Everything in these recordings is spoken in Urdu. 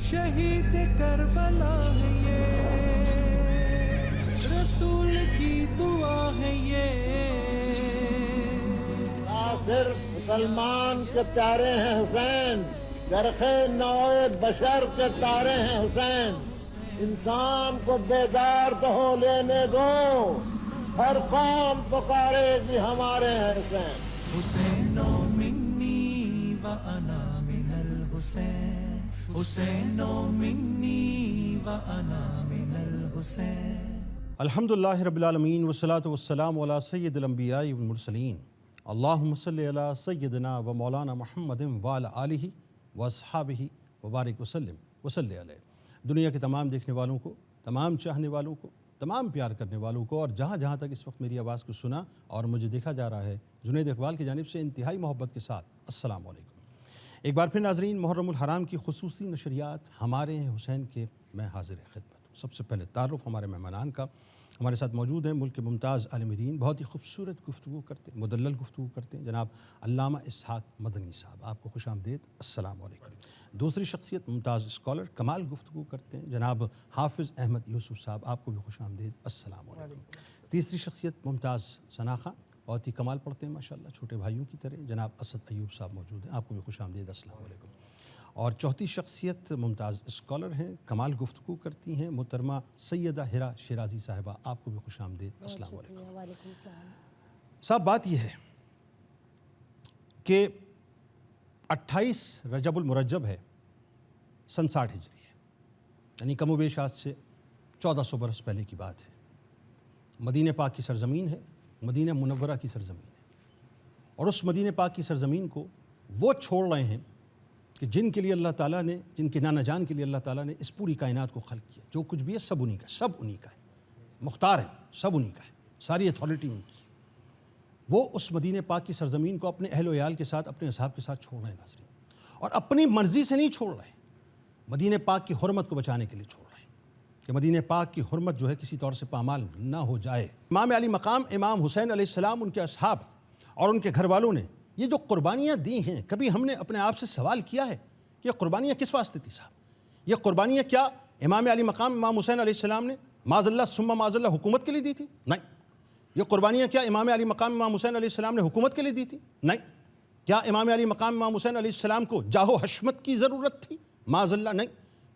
شہید کربلا ہے یہ، رسول کی دعا ہے یہ۔ صرف مسلمان کے پیارے ہیں حسین، گرخ نوع بشر کے تارے ہیں حسین۔ انسان کو بیدار تو ہو لینے دو، ہر قوم پکارے گی ہمارے ہیں حسین۔ حسین منی و انا من الحسین، حسین منی و انا من الحسین۔ الحمدللہ رب العالمین والصلاة والسلام علی سید الانبیاء والمرسلین، اللہم صلی علی سیدنا و مولانا محمد وعلی آلہ و اصحابہ وبارک وسلم وصلی علیہ۔ دنیا کے تمام دیکھنے والوں کو، تمام چاہنے والوں کو، تمام پیار کرنے والوں کو، اور جہاں جہاں تک اس وقت میری آواز کو سنا اور مجھے دیکھا جا رہا ہے، جنید اقبال کی جانب سے انتہائی محبت کے ساتھ السلام علیکم۔ ایک بار پھر ناظرین، محرم الحرام کی خصوصی نشریات ہمارے ہیں حسین کے میں حاضر خدمت ہوں۔ سب سے پہلے تعارف ہمارے مہمانان کا۔ ہمارے ساتھ موجود ہیں ملک کے ممتاز عالم دین، بہت ہی خوبصورت گفتگو کرتے ہیں، مدلل گفتگو کرتے ہیں، جناب علامہ اسحاق مدنی صاحب، آپ کو خوش آمدید، السلام علیکم۔ دوسری شخصیت ممتاز اسکالر، کمال گفتگو کرتے ہیں، جناب حافظ احمد یوسف صاحب، آپ کو بھی خوش آمدید، السلام علیکم۔ تیسری شخصیت ممتاز ثناء، بہت ہی کمال پڑھتے ہیں ماشاءاللہ، چھوٹے بھائیوں کی طرح، جناب اسد ایوب صاحب موجود ہیں، آپ کو بھی خوش آمدید، السلام علیکم۔ اور چوتھی شخصیت ممتاز اسکالر ہیں، کمال گفتگو کرتی ہیں، محترمہ سیدہ ہرا شیرازی صاحبہ، آپ کو بھی خوش آمدید، السلام علیکم۔ وعلیکم السلام۔ صاحب بات یہ ہے کہ 28 رجب المرجب ہے، سن 60 ہجری ہے، یعنی کم و بیش آج سے 1400 برس پہلے کی بات ہے۔ مدینہ پاک کی سرزمین ہے، مدینہ منورہ کی سرزمین ہے، اور اس مدینہ پاک کی سرزمین کو وہ چھوڑ رہے ہیں کہ جن کے لیے اللہ تعالیٰ نے، جن کے نانا جان کے لیے اللہ تعالیٰ نے اس پوری کائنات کو خلق کیا۔ جو کچھ بھی ہے سب انہی کا ہے، سب انہی کا ہے، مختار ہے، سب انہی کا ہے، ساری اتھارٹی ان کی۔ وہ اس مدینہ پاک کی سرزمین کو اپنے اہل و عیال کے ساتھ، اپنے اصحاب کے ساتھ چھوڑ رہے ہیں ناظرین، اور اپنی مرضی سے نہیں چھوڑ رہے، مدینہ پاک کی حرمت کو بچانے کے لیے چھوڑ رہے ہیں کہ مدینہ پاک کی حرمت جو ہے کسی طور سے پامال نہ ہو جائے۔ امام علی مقام امام حسین علیہ السلام، ان کے اصحاب اور ان کے گھر والوں نے یہ جو قربانیاں دی ہیں، کبھی ہم نے اپنے آپ سے سوال کیا ہے کہ یہ قربانیاں کس واسطے تھی صاحب؟ یہ قربانیاں کیا امام علی مقام امام حسین علیہ السلام نے معاذ اللہ ثم معاذ اللہ حکومت کے لیے دی تھی؟ نہیں۔ یہ قربانیاں کیا امام علی مقام امام حسین علیہ السلام نے حکومت کے لیے دی تھی؟ نہیں۔ کیا امام علی مقام امام حسین علیہ السلام کو جاہ و حشمت کی ضرورت تھی؟ معاذ اللہ نہیں۔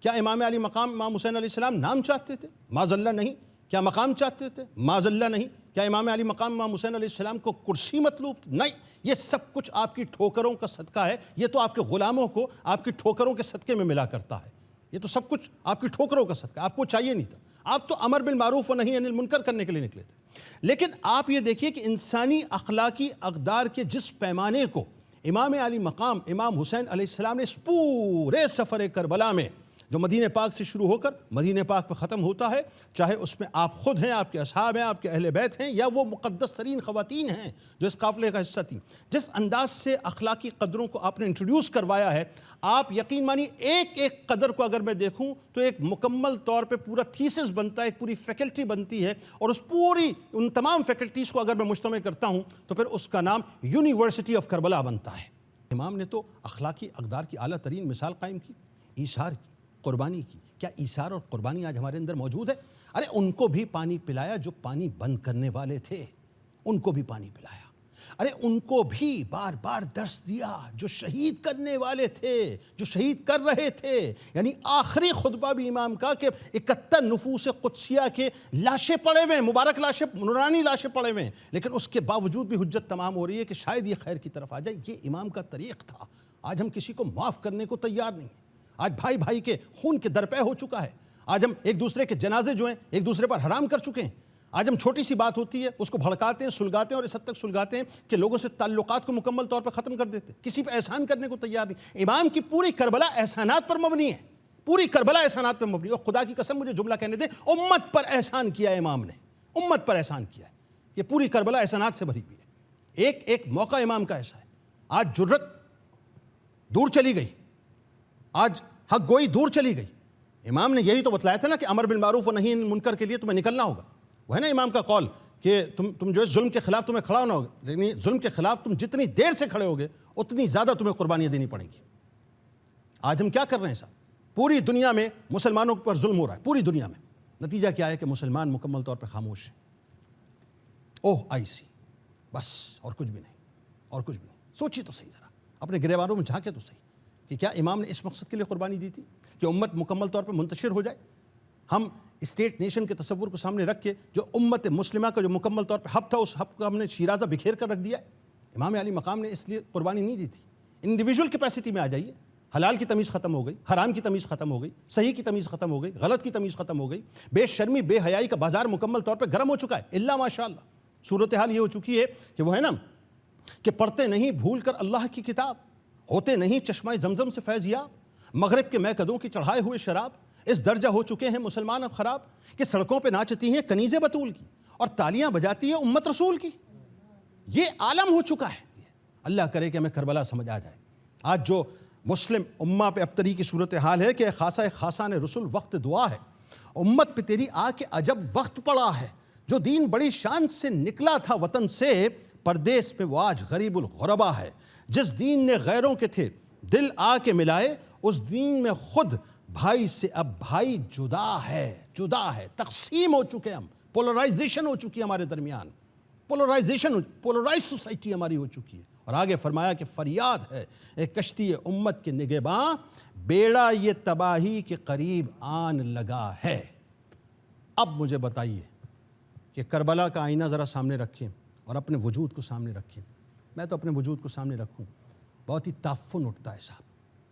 کیا امام علی مقام امام حسین علیہ السلام نام چاہتے تھے؟ معاذ اللہ نہیں۔ کیا مقام چاہتے تھے؟ معاذ اللہ نہیں۔ کیا امام علی مقام امام حسین علیہ السلام کو کرسی مطلوب تھی؟ نہیں۔ یہ سب کچھ آپ کی ٹھوکروں کا صدقہ ہے، یہ تو آپ کے غلاموں کو آپ کی ٹھوکروں کے صدقے میں ملا کرتا ہے، یہ تو سب کچھ آپ کی ٹھوکروں کا صدقہ، آپ کو چاہیے نہیں تھا، آپ تو امر بالمعروف و نہی عن المنکر کرنے کے لیے نکلے تھے۔ لیکن آپ یہ دیکھیے کہ انسانی اخلاقی اقدار کے جس پیمانے کو امام علی مقام امام حسین علیہ السلام نے اس پورے سفر کربلا میں، جو مدینہ پاک سے شروع ہو کر مدینہ پاک پہ ختم ہوتا ہے، چاہے اس میں آپ خود ہیں، آپ کے اصحاب ہیں، آپ کے اہل بیت ہیں، یا وہ مقدس ترین خواتین ہیں جو اس قافلے کا حصہ تھیں، جس انداز سے اخلاقی قدروں کو آپ نے انٹروڈیوس کروایا ہے، آپ یقین مانی ایک ایک قدر کو اگر میں دیکھوں تو ایک مکمل طور پہ پورا تھیسس بنتا ہے، ایک پوری فیکلٹی بنتی ہے، اور اس پوری ان تمام فیکلٹیز کو اگر میں مجتمع کرتا ہوں تو پھر اس کا نام یونیورسٹی آف کربلا بنتا ہے۔ امام نے تو اخلاقی اقدار کی اعلیٰ ترین مثال قائم کی، ایثار کی، قربانی کی۔ کیا ایثار اور قربانی آج ہمارے اندر موجود ہے؟ ارے ان کو بھی پانی پلایا جو پانی بند کرنے والے تھے، ان کو بھی پانی پلایا۔ ارے ان کو بھی بار بار درس دیا جو شہید کرنے والے تھے، جو شہید کر رہے تھے، یعنی آخری خطبہ بھی امام کا کہ 71 نفوس قدسیہ کے لاشیں پڑے ہوئے ہیں، مبارک لاشیں، نورانی لاشیں پڑے ہوئے ہیں، لیکن اس کے باوجود بھی حجت تمام ہو رہی ہے کہ شاید یہ خیر کی طرف آ جائے۔ یہ امام کا طریق تھا۔ آج ہم کسی کو معاف کرنے کو تیار نہیں ہیں۔ آج بھائی بھائی کے خون کے درپے ہو چکا ہے۔ آج ہم ایک دوسرے کے جنازے جو ہیں ایک دوسرے پر حرام کر چکے ہیں۔ آج ہم چھوٹی سی بات ہوتی ہے اس کو بھڑکاتے ہیں، سلگاتے ہیں، اور اس حد تک سلگاتے ہیں کہ لوگوں سے تعلقات کو مکمل طور پر ختم کر دیتے ہیں، کسی پہ احسان کرنے کو تیار نہیں۔ امام کی پوری کربلا احسانات پر مبنی ہے، پوری کربلا احسانات پر مبنی ہے، اور خدا کی قسم مجھے جملہ کہنے دیں، امت پر احسان کیا ہے امام نے، امت پر احسان کیا ہے۔ یہ پوری کربلا احسانات سے بھری ہوئی ہے۔ ایک ایک موقع امام کا ایسا ہے۔ آج جرت دور چلی گئی، آج حق گوئی دور چلی گئی۔ امام نے یہی تو بتلایا تھا نا کہ امر بالمعروف و نہی عن المنکر کے لیے تمہیں نکلنا ہوگا۔ وہ ہے نا امام کا قول کہ تم جو ہے ظلم کے خلاف تمہیں کھڑا ہونا ہوگا، لیکن ظلم کے خلاف تم جتنی دیر سے کھڑے ہوگے اتنی زیادہ تمہیں قربانیاں دینی پڑیں گی۔ آج ہم کیا کر رہے ہیں صاحب؟ پوری دنیا میں مسلمانوں پر ظلم ہو رہا ہے، پوری دنیا میں. نتیجہ کیا ہے کہ مسلمان مکمل طور پر خاموش ہیں. اوہ آئی سی، بس اور کچھ بھی نہیں، اور کچھ بھی نہیں. سوچیے تو صحیح ذرا، اپنے گریبانوں میں جھانکے تو صحیح کہ کیا امام نے اس مقصد کے لیے قربانی دی تھی کہ امت مکمل طور پر منتشر ہو جائے؟ ہم اسٹیٹ نیشن کے تصور کو سامنے رکھ کے جو امت مسلمہ کا جو مکمل طور پہ ہب تھا، اس ہب کو ہم نے شیرازہ بکھیر کر رکھ دیا ہے. امام علی مقام نے اس لیے قربانی نہیں دی تھی. انڈیویجول کیپیسٹی میں آ جائیے، حلال کی تمیز ختم ہو گئی، حرام کی تمیز ختم ہو گئی، صحیح کی تمیز ختم ہو گئی، غلط کی تمیز ختم ہو گئی. بے شرمی بے حیائی کا بازار مکمل طور پہ گرم ہو چکا ہے. الا ماشاء اللہ صورتحال یہ ہو چکی ہے کہ وہ ہے نا کہ پڑھتے نہیں بھول کر اللہ کی کتاب، ہوتے نہیں چشمہ زمزم سے فیض یاب، مغرب کے میکدوں کی چڑھائے ہوئے شراب. اس درجہ ہو چکے ہیں مسلمان اب خراب کہ سڑکوں پہ ناچتی ہیں کنیزیں بطول کی اور تالیاں بجاتی ہے امت رسول کی. یہ عالم ہو چکا ہے. اللہ کرے کہ ہمیں کربلا سمجھ آ جائے. آج جو مسلم امہ پہ ابتری کی صورتحال ہے کہ خاصان رسول وقت دعا ہے، امت پہ تیری آ کے عجب وقت پڑا ہے. جو دین بڑی شان سے نکلا تھا وطن سے، پردیس میں وہ آج غریب الغربا ہے. جس دین نے غیروں کے تھے دل آ کے ملائے، اس دین میں خود بھائی سے اب بھائی جدا ہے. تقسیم ہو چکے ہم، پولرائزیشن ہو چکی ہے ہمارے درمیان، پولرائز سوسائٹی ہماری ہو چکی ہے. اور آگے فرمایا کہ فریاد ہے ایک کشتی امت کے نگہباں، بیڑا یہ تباہی کے قریب آن لگا ہے. اب مجھے بتائیے کہ کربلا کا آئینہ ذرا سامنے رکھیں اور اپنے وجود کو سامنے رکھیں. میں تو اپنے وجود کو سامنے رکھوں، بہت ہی تعفن اٹھتا ہے صاحب.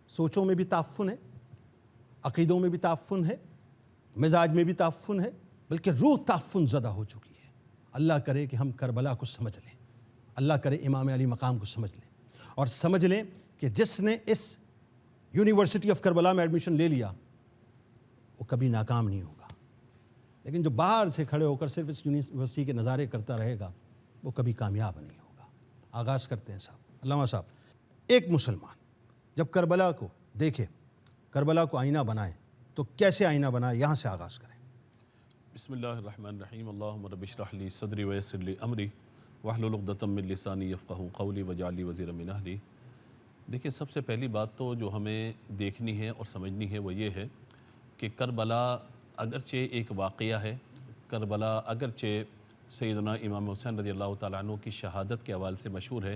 سوچوں میں بھی تعفن ہے، عقیدوں میں بھی تعفن ہے، مزاج میں بھی تعفن ہے، بلکہ روح تعفن زدہ ہو چکی ہے. اللہ کرے کہ ہم کربلا کو سمجھ لیں، اللہ کرے امام علی مقام کو سمجھ لیں، اور سمجھ لیں کہ جس نے اس یونیورسٹی آف کربلا میں ایڈمیشن لے لیا وہ کبھی ناکام نہیں ہوگا. لیکن جو باہر سے کھڑے ہو کر صرف اس یونیورسٹی کے نظارے کرتا رہے گا وہ کبھی کامیاب نہیں ہوگا. آغاز کرتے ہیں صاحب. علامہ صاحب، ایک مسلمان جب کربلا کو دیکھے، کربلا کو آئینہ بنائے تو کیسے آئینہ بنائے؟ یہاں سے آغاز کریں. بسم اللہ الرحمن الرحیم. اللہم رب اشرح لی صدری ویسر لی امری واحلل عقدۃ من لسانی یفقہوا قولی واجعل لی وزیرا من اہلی. دیکھیں، سب سے پہلی بات تو جو ہمیں دیکھنی ہے اور سمجھنی ہے وہ یہ ہے کہ کربلا اگرچہ ایک واقعہ ہے، کربلا اگرچہ سیدنا امام حسین رضی اللہ تعالیٰ عنہ کی شہادت کے حوالے سے مشہور ہے،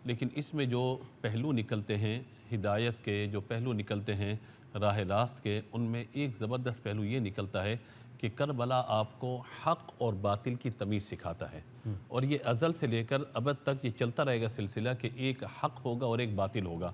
لیکن اس میں جو پہلو نکلتے ہیں ہدایت کے، جو پہلو نکلتے ہیں راہ راست کے، ان میں ایک زبردست پہلو یہ نکلتا ہے کہ کربلا آپ کو حق اور باطل کی تمیز سکھاتا ہے. اور یہ ازل سے لے کر ابد تک یہ چلتا رہے گا سلسلہ کہ ایک حق ہوگا اور ایک باطل ہوگا.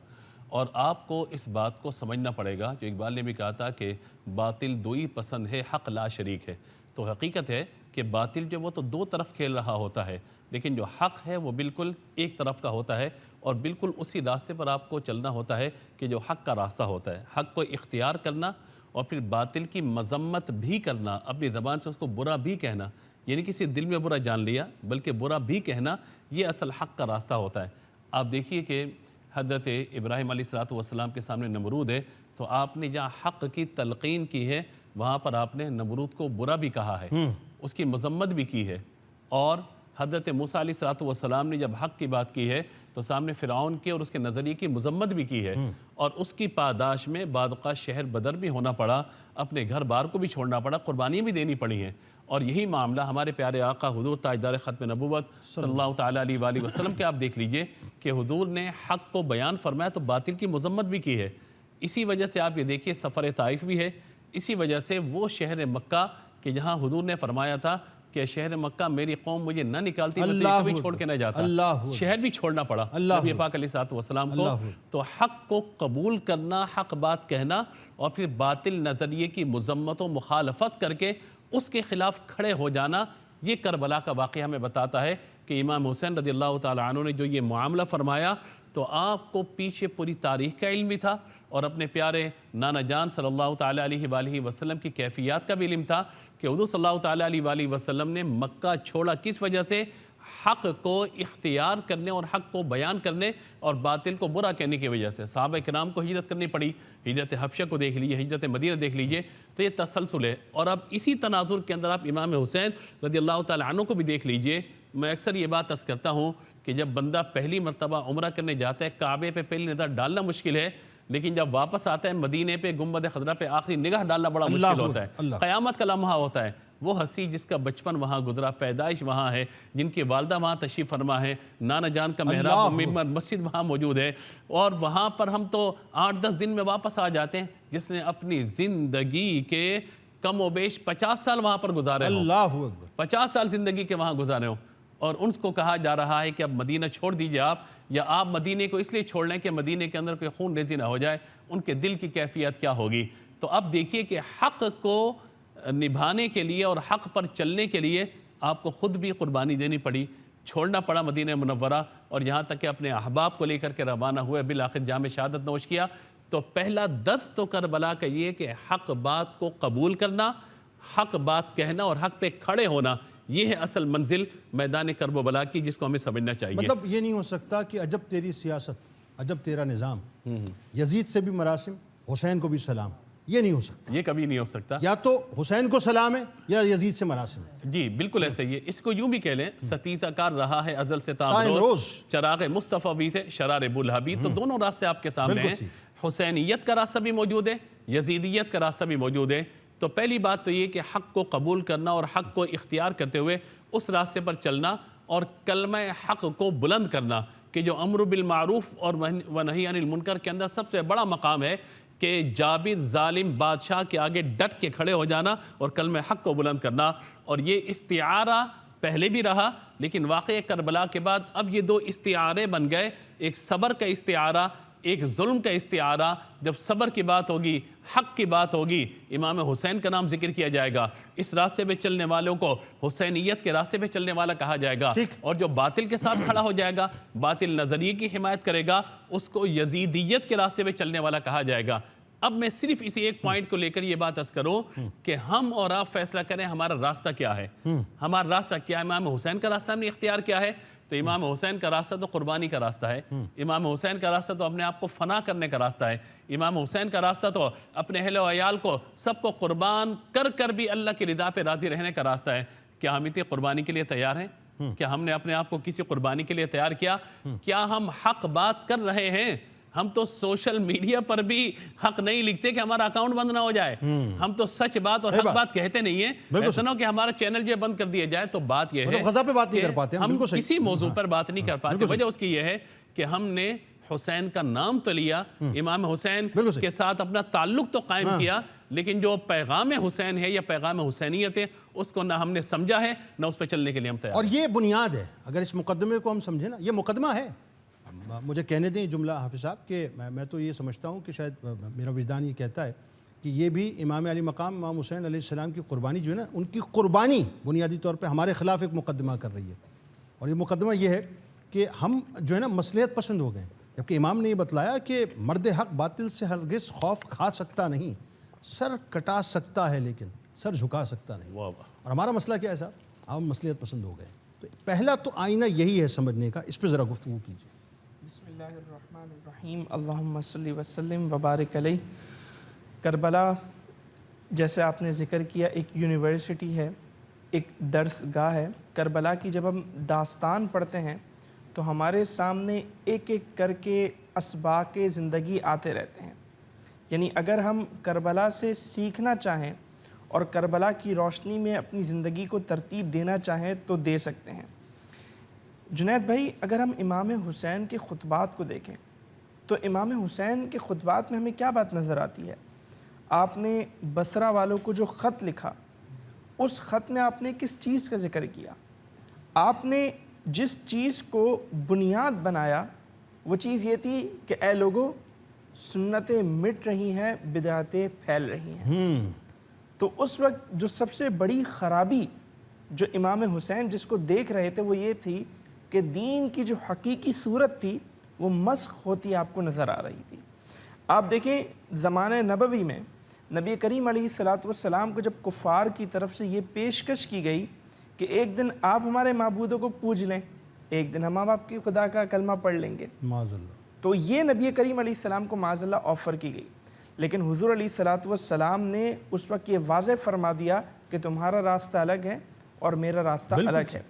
اور آپ کو اس بات کو سمجھنا پڑے گا، جو اقبال نے بھی کہا تھا کہ باطل دوئی پسند ہے حق لا شریک ہے. تو حقیقت ہے کہ باطل جو وہ تو دو طرف کھیل رہا ہوتا ہے، لیکن جو حق ہے وہ بالکل ایک طرف کا ہوتا ہے، اور بالکل اسی راستے پر آپ کو چلنا ہوتا ہے کہ جو حق کا راستہ ہوتا ہے. حق کو اختیار کرنا اور پھر باطل کی مذمت بھی کرنا، اپنی زبان سے اس کو برا بھی کہنا، یعنی کسی دل میں برا جان لیا بلکہ برا بھی کہنا، یہ اصل حق کا راستہ ہوتا ہے. آپ دیکھیے کہ حضرت ابراہیم علیہ السلام کے سامنے نمرود ہے، تو آپ نے جہاں حق کی تلقین کی ہے وہاں پر آپ نے نمرود کو برا بھی کہا ہے، اس کی مذمت بھی کی ہے. اور حضرت موسیٰ علیہ السلام نے جب حق کی بات کی ہے تو سامنے فرعون کے اور اس کے نظریے کی مذمت بھی کی ہے، اور اس کی پاداش میں بعض اوقات شہر بدر بھی ہونا پڑا، اپنے گھر بار کو بھی چھوڑنا پڑا، قربانیاں بھی دینی پڑی ہیں. اور یہی معاملہ ہمارے پیارے آقا حضور تاجدار ختم نبوت صلی اللہ تعالیٰ علیہ وآلہ وسلم کے آپ دیکھ لیجئے کہ حضور نے حق کو بیان فرمایا تو باطل کی مذمت بھی کی ہے. اسی وجہ سے آپ یہ دیکھیے سفر طائف بھی ہے، اسی وجہ سے وہ شہر مکہ کہ جہاں حضور نے فرمایا تھا کہ شہر مکہ میری قوم مجھے نہ نکالتی میں تو کبھی چھوڑ کے نہ جاتا، شہر بھی چھوڑنا پڑا نبی پاک علیہ السلام کو. تو حق کو قبول کرنا، حق بات کہنا، اور پھر باطل نظریے کی مذمت و مخالفت کر کے اس کے خلاف کھڑے ہو جانا، یہ کربلا کا واقعہ ہمیں بتاتا ہے کہ امام حسین رضی اللہ تعالیٰ عنہ نے جو یہ معاملہ فرمایا تو آپ کو پیچھے پوری تاریخ کا علم بھی تھا، اور اپنے پیارے نانا جان صلی اللہ تعالیٰ علیہ وآلہ وسلم کی کیفیات کا بھی علم تھا کہ حضور صلی اللہ تعالیٰ علیہ وآلہ وسلم نے مکہ چھوڑا کس وجہ سے؟ حق کو اختیار کرنے اور حق کو بیان کرنے اور باطل کو برا کہنے کی وجہ سے. صحابہ کرام کو ہجرت کرنی پڑی، ہجرت حبشہ کو دیکھ لیجئے، ہجرت مدینہ دیکھ لیجئے، تو یہ تسلسل ہے. اور اب اسی تناظر کے اندر آپ امام حسین رضی اللہ تعالیٰ عنہ کو بھی دیکھ لیجئے. میں اکثر یہ بات عرض کرتا ہوں کہ جب بندہ پہلی مرتبہ عمرہ کرنے جاتا ہے، کعبے پہ پہلی نظر ڈالنا مشکل ہے، لیکن جب واپس آتا ہے مدینے پہ گنبد خضرا پہ آخری نگاہ ڈالنا بڑا مشکل ہوتا ہے. قیامت کا لمحہ ہوتا ہے. وہ ہنسی جس کا بچپن وہاں گزرا، پیدائش وہاں ہے، جن کی والدہ وہاں تشریف فرما ہے، نانا جان کا محراب ممبر مسجد وہاں موجود ہے، اور وہاں پر ہم تو 8-10 دن میں واپس آ جاتے ہیں. جس نے اپنی زندگی کے کم و بیش 50 سال وہاں پر گزارے ہوں، 50 سال زندگی کے وہاں گزارے ہوں، اور ان کو کہا جا رہا ہے کہ اب مدینہ چھوڑ دیجئے آپ، یا آپ مدینے کو اس لیے چھوڑ لیں کہ مدینے کے اندر کوئی خون ریزی نہ ہو جائے. ان کے دل کی کیفیت کیا ہوگی؟ تو اب دیکھیے کہ حق کو نبھانے کے لیے اور حق پر چلنے کے لیے آپ کو خود بھی قربانی دینی پڑی، چھوڑنا پڑا مدینہ منورہ، اور یہاں تک کہ اپنے احباب کو لے کر کے روانہ ہوئے، بالآخر جام شہادت نوش کیا. تو پہلا درس تو کربلا کا یہ کہ حق بات کو قبول کرنا، حق بات کہنا اور حق پہ کھڑے ہونا، یہ ہے اصل منزل میدان کرب و بلا کی، جس کو ہمیں سمجھنا چاہیے. مطلب یہ نہیں ہو سکتا کہ عجب تیری سیاست، عجب تیرا نظام، یزید سے بھی مراسم، حسین کو بھی سلام، یہ نہیں ہو سکتا. یہ کبھی نہیں ہو سکتا. یا تو حسین کو سلام ہے یا یزید سے مراسم ہے. جی بالکل ایسے ہی ہے. اس کو یوں بھی کہہ لیں، ستیزہ کار رہا ہے ازل سے تامروز، چراغ مصطفیٰ بھی تھے شرار ابوالحبیب. تو دونوں راستے آپ کے سامنے ہیں. حسینیت کا راستہ بھی موجود ہے، یزیدیت کا راستہ بھی موجود ہے. تو پہلی بات تو یہ کہ حق کو قبول کرنا اور حق کو اختیار کرتے ہوئے اس راستے پر چلنا، اور کلمہ حق کو بلند کرنا، کہ جو امر بالمعروف اور ونہی عن المنکر کے اندر سب سے بڑا مقام ہے کہ جابر ظالم بادشاہ کے آگے ڈٹ کے کھڑے ہو جانا اور کلمہ حق کو بلند کرنا. اور یہ استعارہ پہلے بھی رہا، لیکن واقعہ کربلا کے بعد اب یہ دو استعارے بن گئے. ایک صبر کا استعارہ، ایک ظلم کا استعارہ. جب صبر کی بات ہوگی، حق کی بات ہوگی، امام حسین کا نام ذکر کیا جائے گا. اس راستے پہ چلنے والوں کو حسینیت کے راستے پہ چلنے والا کہا جائے گا. اور جو باطل کے ساتھ کھڑا ہو جائے گا، باطل نظریے کی حمایت کرے گا، اس کو یزیدیت کے راستے پہ چلنے والا کہا جائے گا. اب میں صرف اسی ایک پوائنٹ کو لے کر یہ بات عرض کروں کہ ہم اور آپ فیصلہ کریں ہمارا راستہ کیا ہے. ہمارا راستہ کیا ہے؟ امام حسین کا راستہ ہم نے اختیار کیا ہے. تو امام حسین کا راستہ تو قربانی کا راستہ ہے. امام حسین کا راستہ تو اپنے آپ کو فنا کرنے کا راستہ ہے. امام حسین کا راستہ تو اپنے اہل و عیال کو سب کو قربان کر کر بھی اللہ کی رضا پہ راضی رہنے کا راستہ ہے. کیا ہم اتنی قربانی کے لیے تیار ہیں؟ کیا ہم نے اپنے آپ کو کسی قربانی کے لیے تیار کیا؟ کیا ہم حق بات کر رہے ہیں؟ ہم تو سوشل میڈیا پر بھی حق نہیں لکھتے کہ ہمارا اکاؤنٹ بند نہ ہو جائے. ہم تو سچ بات اور حق بات کہتے نہیں ہیں. ایسا نہ ہو کہ ہمارا چینل جو بند کر دیا جائے. تو بات یہ ہے غزہ پہ بات نہیں کر پاتے، ہم کسی موضوع پر بات نہیں کر پاتے. وجہ اس کی یہ ہے کہ ہم نے حسین کا نام تو لیا، امام حسین کے ساتھ اپنا تعلق تو قائم کیا، لیکن جو پیغام حسین ہے یا پیغام حسینیت ہے اس کو نہ ہم نے سمجھا ہے، نہ اس پہ چلنے کے لیے ہم تیار. اور یہ بنیاد ہے. اگر اس مقدمے کو ہم سمجھیں نا، یہ مقدمہ ہے. مجھے کہنے دیں جملہ حافظ صاحب کہ میں تو یہ سمجھتا ہوں کہ شاید میرا وجدان یہ کہتا ہے کہ یہ بھی امام علی مقام امام حسین علیہ السلام کی قربانی جو ہے نا، ان کی قربانی بنیادی طور پہ ہمارے خلاف ایک مقدمہ کر رہی ہے. اور یہ مقدمہ یہ ہے کہ ہم جو ہے نا مصلحت پسند ہو گئے. جبکہ امام نے یہ بتلایا کہ مرد حق باطل سے ہرگز خوف کھا سکتا نہیں، سر کٹا سکتا ہے لیکن سر جھکا سکتا نہیں. اور ہمارا مسئلہ کیا ہے صاحب؟ ہم مصلحت پسند ہو گئے. تو پہلا تو آئینہ یہی ہے سمجھنے کا. اس پہ ذرا گفتگو کیجیے. بسم اللہ الرحمن الرحیم. اللہم صلی وسلم وبارک علیہ. کربلا جیسے آپ نے ذکر کیا ایک یونیورسٹی ہے، ایک درس گاہ ہے. کربلا کی جب ہم داستان پڑھتے ہیں تو ہمارے سامنے ایک ایک کر کے اسباق زندگی آتے رہتے ہیں. یعنی اگر ہم کربلا سے سیکھنا چاہیں اور کربلا کی روشنی میں اپنی زندگی کو ترتیب دینا چاہیں تو دے سکتے ہیں. جنید بھائی، اگر ہم امام حسین کے خطبات کو دیکھیں تو امام حسین کے خطبات میں ہمیں کیا بات نظر آتی ہے؟ آپ نے بصرہ والوں کو جو خط لکھا، اس خط میں آپ نے کس چیز کا ذکر کیا؟ آپ نے جس چیز کو بنیاد بنایا وہ چیز یہ تھی کہ اے لوگوں، سنتیں مٹ رہی ہیں، بدعتیں پھیل رہی ہیں. تو اس وقت جو سب سے بڑی خرابی جو امام حسین جس کو دیکھ رہے تھے وہ یہ تھی کہ دین کی جو حقیقی صورت تھی وہ مسخ ہوتی آپ کو نظر آ رہی تھی. آپ دیکھیں زمانہ نبوی میں نبی کریم علیہ الصلوۃ والسلام کو جب کفار کی طرف سے یہ پیشکش کی گئی کہ ایک دن آپ ہمارے معبودوں کو پوج لیں، ایک دن ہم آپ کی خدا کا کلمہ پڑھ لیں گے، معاذ اللہ، تو یہ نبی کریم علیہ السلام کو معاذ اللہ آفر کی گئی. لیکن حضور علیہ الصلوۃ والسلام نے اس وقت یہ واضح فرما دیا کہ تمہارا راستہ الگ ہے اور میرا راستہ الگ ہے.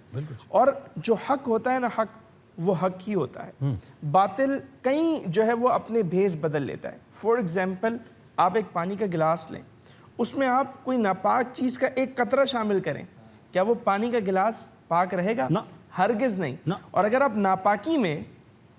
اور جو حق ہوتا ہے نا، حق وہ حق ہی ہوتا ہے. باطل کہیں جو ہے وہ اپنے بھیس بدل لیتا ہے. فار ایگزامپل آپ ایک پانی کا گلاس لیں, اس میں آپ کوئی ناپاک چیز کا ایک قطرہ شامل کریں, کیا وہ پانی کا گلاس پاک رہے گا؟ ہرگز نہیں. اور اگر آپ ناپاکی میں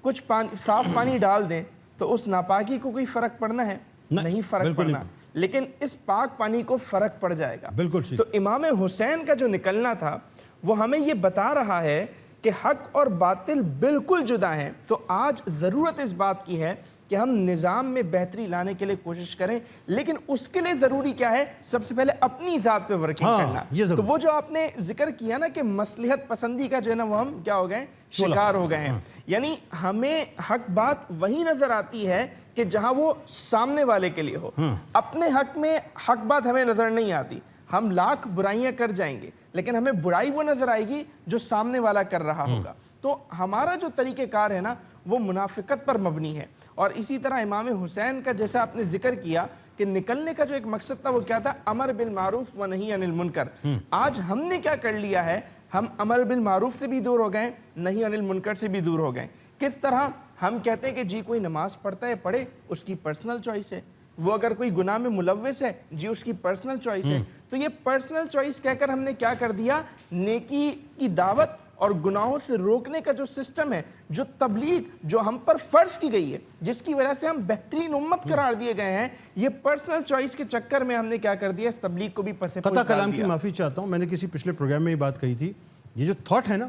کچھ صاف پانی ڈال دیں تو اس ناپاکی کو کوئی فرق پڑنا ہے؟ نہیں فرق پڑنا. لیکن اس پاک پانی کو فرق پڑ جائے گا. تو امام حسین کا جو نکلنا تھا وہ ہمیں یہ بتا رہا ہے کہ حق اور باطل بالکل جدا ہیں. تو آج ضرورت اس بات کی ہے کہ ہم نظام میں بہتری لانے کے لیے کوشش کریں, لیکن اس کے لیے ضروری کیا ہے؟ سب سے پہلے اپنی ذات پہ ورکنگ کرنا. تو وہ جو آپ نے ذکر کیا نا کہ مصلحت پسندی کا جو ہے نا وہ ہم کیا ہو گئے؟ شکار ہو گئے ہیں. یعنی ہمیں حق بات وہی نظر آتی ہے کہ جہاں وہ سامنے والے کے لیے ہو. اپنے حق میں حق بات ہمیں نظر نہیں آتی. ہم لاکھ برائیاں کر جائیں گے لیکن ہمیں برائی وہ نظر آئے گی جو سامنے والا کر رہا ہوگا. تو ہمارا جو طریقہ کار ہے نا وہ منافقت پر مبنی ہے. اور اسی طرح امام حسین کا جیسا آپ نے ذکر کیا کہ نکلنے کا جو ایک مقصد تھا وہ کیا تھا؟ امر بالمعروف و نہی عن المنکر. آج ہم نے کیا کر لیا ہے؟ ہم امر بالمعروف سے بھی دور ہو گئے, نہی عن المنکر سے بھی دور ہو گئے. کس طرح؟ ہم کہتے ہیں کہ جی کوئی نماز پڑھتا ہے پڑھے, اس کی پرسنل چوائس ہے. وہ اگر کوئی گناہ میں ملوث ہے, جی اس کی پرسنل چوائس ہے. تو یہ پرسنل چوائس کہہ کر ہم نے کیا کر دیا؟ نیکی کی دعوت اور گناہوں سے روکنے کا جو سسٹم ہے, جو تبلیغ جو ہم پر فرض کی گئی ہے, جس کی وجہ سے ہم بہترین امت قرار دیے گئے ہیں, یہ پرسنل چوائس کے چکر میں ہم نے کیا کر دیا؟ اس تبلیغ کو بھی پسے پوش ڈال دیا. کلام کی معافی چاہتا ہوں, میں نے کسی پچھلے پروگرام میں یہ بات کہی تھی. یہ جو تھاٹ ہے نا,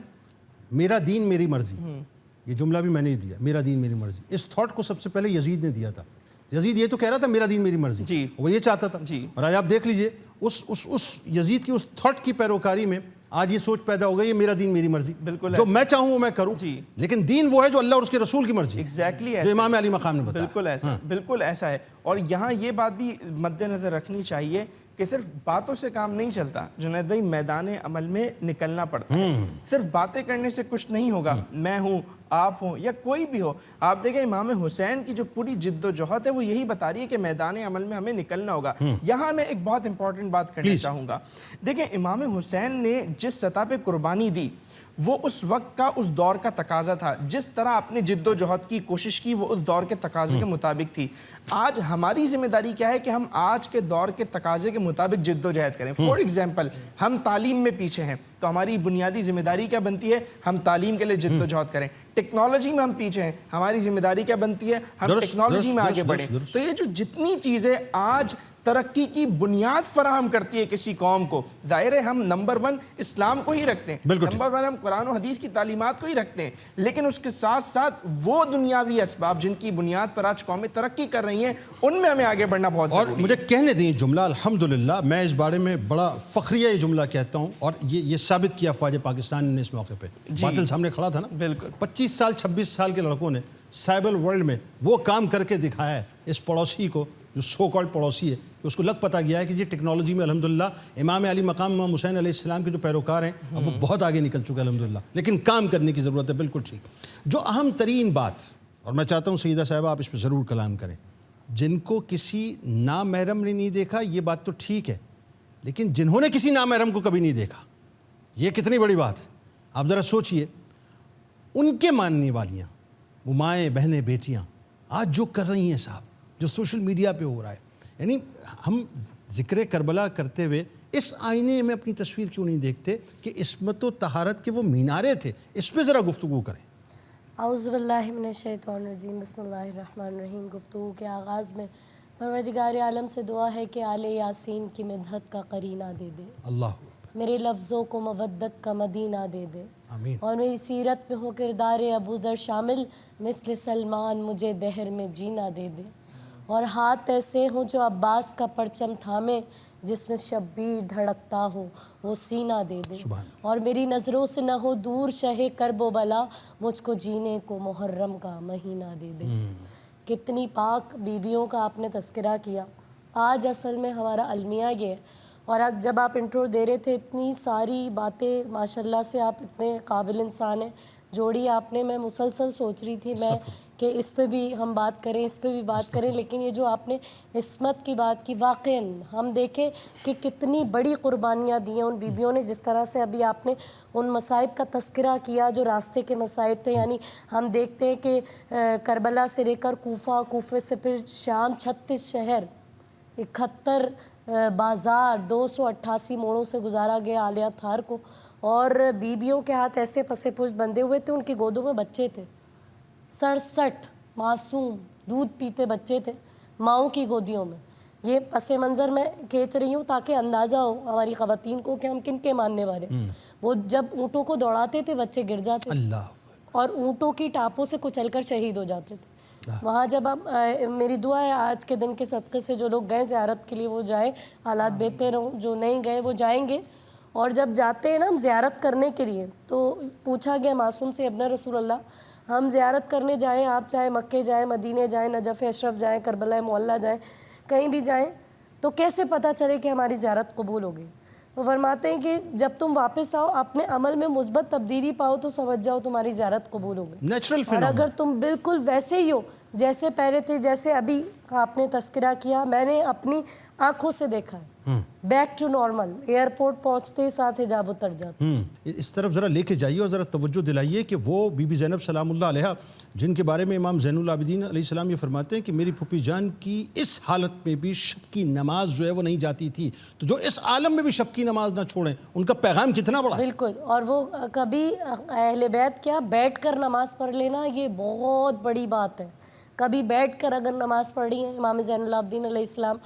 میرا دین میری مرضی, یہ جملہ بھی میں نے دیا, میرا دین میری مرضی. اس تھاٹ کو سب سے پہلے یزید نے دیا تھا. یزید یہ تو کہہ رہا تھا میرا دین میری مرضی, جی وہ یہ چاہتا تھا. اور آج آپ دیکھ لیجئے اس یزید کی اس تھاٹ کی پیروکاری میں آج یہ سوچ پیدا ہو گئی, یہ میرا دین میری مرضی, جو میں چاہوں وہ میں کروں. لیکن دین وہ ہے جو اللہ اور اس کے رسول کی مرضی, جو امام علی مقام نے بتایا. بالکل ایسا ہے. اور یہاں یہ بات بھی مد نظر رکھنی چاہیے کہ صرف باتوں سے کام نہیں چلتا جنید بھائی, میدان عمل میں نکلنا پڑتا ہے. صرف باتیں کرنے سے کچھ نہیں ہوگا. میں ہوں, آپ ہوں یا کوئی بھی ہو, آپ دیکھیں امام حسین کی جو پوری جد و جہد ہے وہ یہی بتا رہی ہے کہ میدان عمل میں ہمیں نکلنا ہوگا. یہاں میں ایک بہت امپورٹنٹ بات کرنا چاہوں گا. دیکھیں امام حسین نے جس سطح پہ قربانی دی وہ اس وقت کا, اس دور کا تقاضا تھا. جس طرح آپ نے جد و جہد کی کوشش کی وہ اس دور کے تقاضے کے مطابق تھی. آج ہماری ذمہ داری کیا ہے کہ ہم آج کے دور کے تقاضے کے مطابق جد و جہد کریں. فار ایگزامپل ہم تعلیم میں پیچھے ہیں تو ہماری بنیادی ذمہ داری کیا بنتی ہے؟ ہم تعلیم کے لیے جد و جہد کریں. ٹیکنالوجی میں ہم پیچھے ہیں, ہماری ذمہ داری کیا بنتی ہے؟ ہم ٹیکنالوجی میں آگے بڑھیں. تو یہ جو جتنی چیزیں آج ترقی کی بنیاد فراہم کرتی ہے کسی قوم کو, ظاہر ہے ہم نمبر 1 اسلام کو ہی رکھتے ہیں, نمبر 1 ہم قرآن و حدیث کی تعلیمات کو ہی رکھتے ہیں, لیکن اس کے ساتھ ساتھ وہ دنیاوی اسباب جن کی بنیاد پر آج قومیں ترقی کر رہی ہیں ان میں ہمیں آگے بڑھنا بہت ضروری ہے. اور مجھے کہنے دیں جملہ, الحمدللہ میں اس بارے میں بڑا فخریہ یہ جملہ کہتا ہوں, اور یہ ثابت کیا افواج پاکستان نے اس موقع پہ. باطل سامنے کھڑا تھا نا, بالکل 25 سال 26 سال کے لڑکوں نے سائبر ورلڈ میں وہ کام کر کے دکھایا ہے اس پڑوسی کو, جو سو کالڈ پڑوسی ہے, کہ اس کو لگ پتہ گیا ہے کہ یہ ٹیکنالوجی میں الحمدللہ امام علی مقام امام حسین علیہ السلام کے جو پیروکار ہیں اب وہ بہت آگے نکل چکے ہیں الحمدللہ, لیکن کام کرنے کی ضرورت ہے. بالکل ٹھیک. جو اہم ترین بات, اور میں چاہتا ہوں سیدہ صاحبہ آپ اس پہ ضرور کلام کریں, جن کو کسی نامحرم نے نہیں دیکھا یہ بات تو ٹھیک ہے, لیکن جنہوں نے کسی نامحرم کو کبھی نہیں دیکھا یہ کتنی بڑی بات ہے. آپ ذرا سوچئے, ان کے ماننے والیاں, وہ مائیں بہنیں بیٹیاں آج جو کر رہی ہیں صاحب, جو سوشل میڈیا پہ ہو رہا ہے, یعنی ہم ذکر کربلا کرتے ہوئے اس آئینے میں اپنی تصویر کیوں نہیں دیکھتے کہ عصمت و طہارت کے وہ مینارے تھے, اس پہ ذرا گفتگو کریں. اعوذ باللہ من الشیطان الرجیم, بسم اللہ الرحمن الرحیم. گفتگو کے آغاز میں پروردگار عالم سے دعا ہے کہ آل یاسین کی مدحت کا قرینہ دے دے, اللہ میرے لفظوں کو مودت کا مدینہ دے دے, آمین. اور میری سیرت میں ہو کردار ابو ذر شامل, مثل سلمان مجھے دہر میں جینا دے دے, اور ہاتھ ایسے ہوں جو عباس کا پرچم تھامے, جس میں شبیر دھڑکتا ہو وہ سینہ دے دے, اور میری نظروں سے نہ ہو دور شہ کرب و بلا, مجھ کو جینے کو محرم کا مہینہ دے دے. کتنی پاک بیویوں کا آپ نے تذکرہ کیا. آج اصل میں ہمارا المیہ یہ ہے, اور اب جب آپ انٹرو دے رہے تھے اتنی ساری باتیں ماشاءاللہ سے, آپ اتنے قابل انسان ہیں, جوڑی آپ نے, میں مسلسل سوچ رہی تھی میں کہ اس پہ بھی ہم بات کریں، اس پہ بھی بات کریں، لیکن یہ جو آپ نے عصمت کی بات کی، واقعاً ہم دیکھیں کہ کتنی بڑی قربانیاں دی ہیں ان بیویوں نے. جس طرح سے ابھی آپ نے ان مصائب کا تذکرہ کیا جو راستے کے مصائب تھے، یعنی ہم دیکھتے ہیں کہ کربلا سے لے کر کوفہ، کوفے سے پھر شام، 36 شہر، 71 بازار، 288 موڑوں سے گزارا گیا عالیہ تھار کو، اور بیویوں کے ہاتھ ایسے پسے پشت بندھے ہوئے تھے، ان کی گودوں میں بچے تھے، 67 معصوم دودھ پیتے بچے تھے ماؤں کی گودیوں میں. یہ پس منظر میں کھینچ رہی ہوں تاکہ اندازہ ہو ہماری خواتین کو کہ ہم کن کے ماننے والے. وہ جب اونٹوں کو دوڑاتے تھے بچے گر جاتے تھے اور اونٹوں کی ٹاپوں سے کچل کر شہید ہو جاتے تھے. وہاں جب ہم میری دعا ہے آج کے دن کے صدقے سے جو لوگ گئے زیارت کے لیے وہ جائیں، حالات بہتر ہوں، جو نہیں گئے وہ جائیں گے. اور جب جاتے ہیں نا ہم زیارت کرنے کے لیے تو پوچھا گیا معصوم سے، ابن رسول اللہ ہم زیارت کرنے جائیں، آپ چاہے مکے جائیں، مدینے جائیں، نجف اشرف جائیں، کربلا معلیٰ جائیں، کہیں بھی جائیں تو کیسے پتہ چلے کہ ہماری زیارت قبول ہو گئی؟ تو فرماتے ہیں کہ جب تم واپس آؤ اپنے عمل میں مثبت تبدیلی پاؤ تو سمجھ جاؤ تمہاری زیارت قبول ہو گئی. نیچرل اور اگر تم بالکل ویسے ہی ہو جیسے پہلے تھے، جیسے ابھی آپ نے تذکرہ کیا، میں نے اپنی آنکھوں سے دیکھا ہے، بیک ٹو نارمل، ایئرپورٹ پہنچتے ہی ساتھ حجاب اتر جاتا. اس طرف ذرا لے کے جائیے اور ذرا توجہ دلائیے کہ وہ بی بی زینب سلام اللہ علیہا جن کے بارے میں امام زین العابدین علیہ السلام یہ فرماتے ہیں کہ میری پھوپھی جان کی اس حالت میں بھی شب کی نماز جو ہے وہ نہیں جاتی تھی، تو جو اس عالم میں بھی شب کی نماز نہ چھوڑیں، ان کا پیغام کتنا بڑا ہے. بالکل. اور وہ کبھی اہل بیت کیا بیٹھ کر نماز پڑھ لینا یہ بہت بڑی بات ہے. کبھی بیٹھ کر اگر نماز پڑھ رہی ہیں، امام زین العابدین علیہ السلام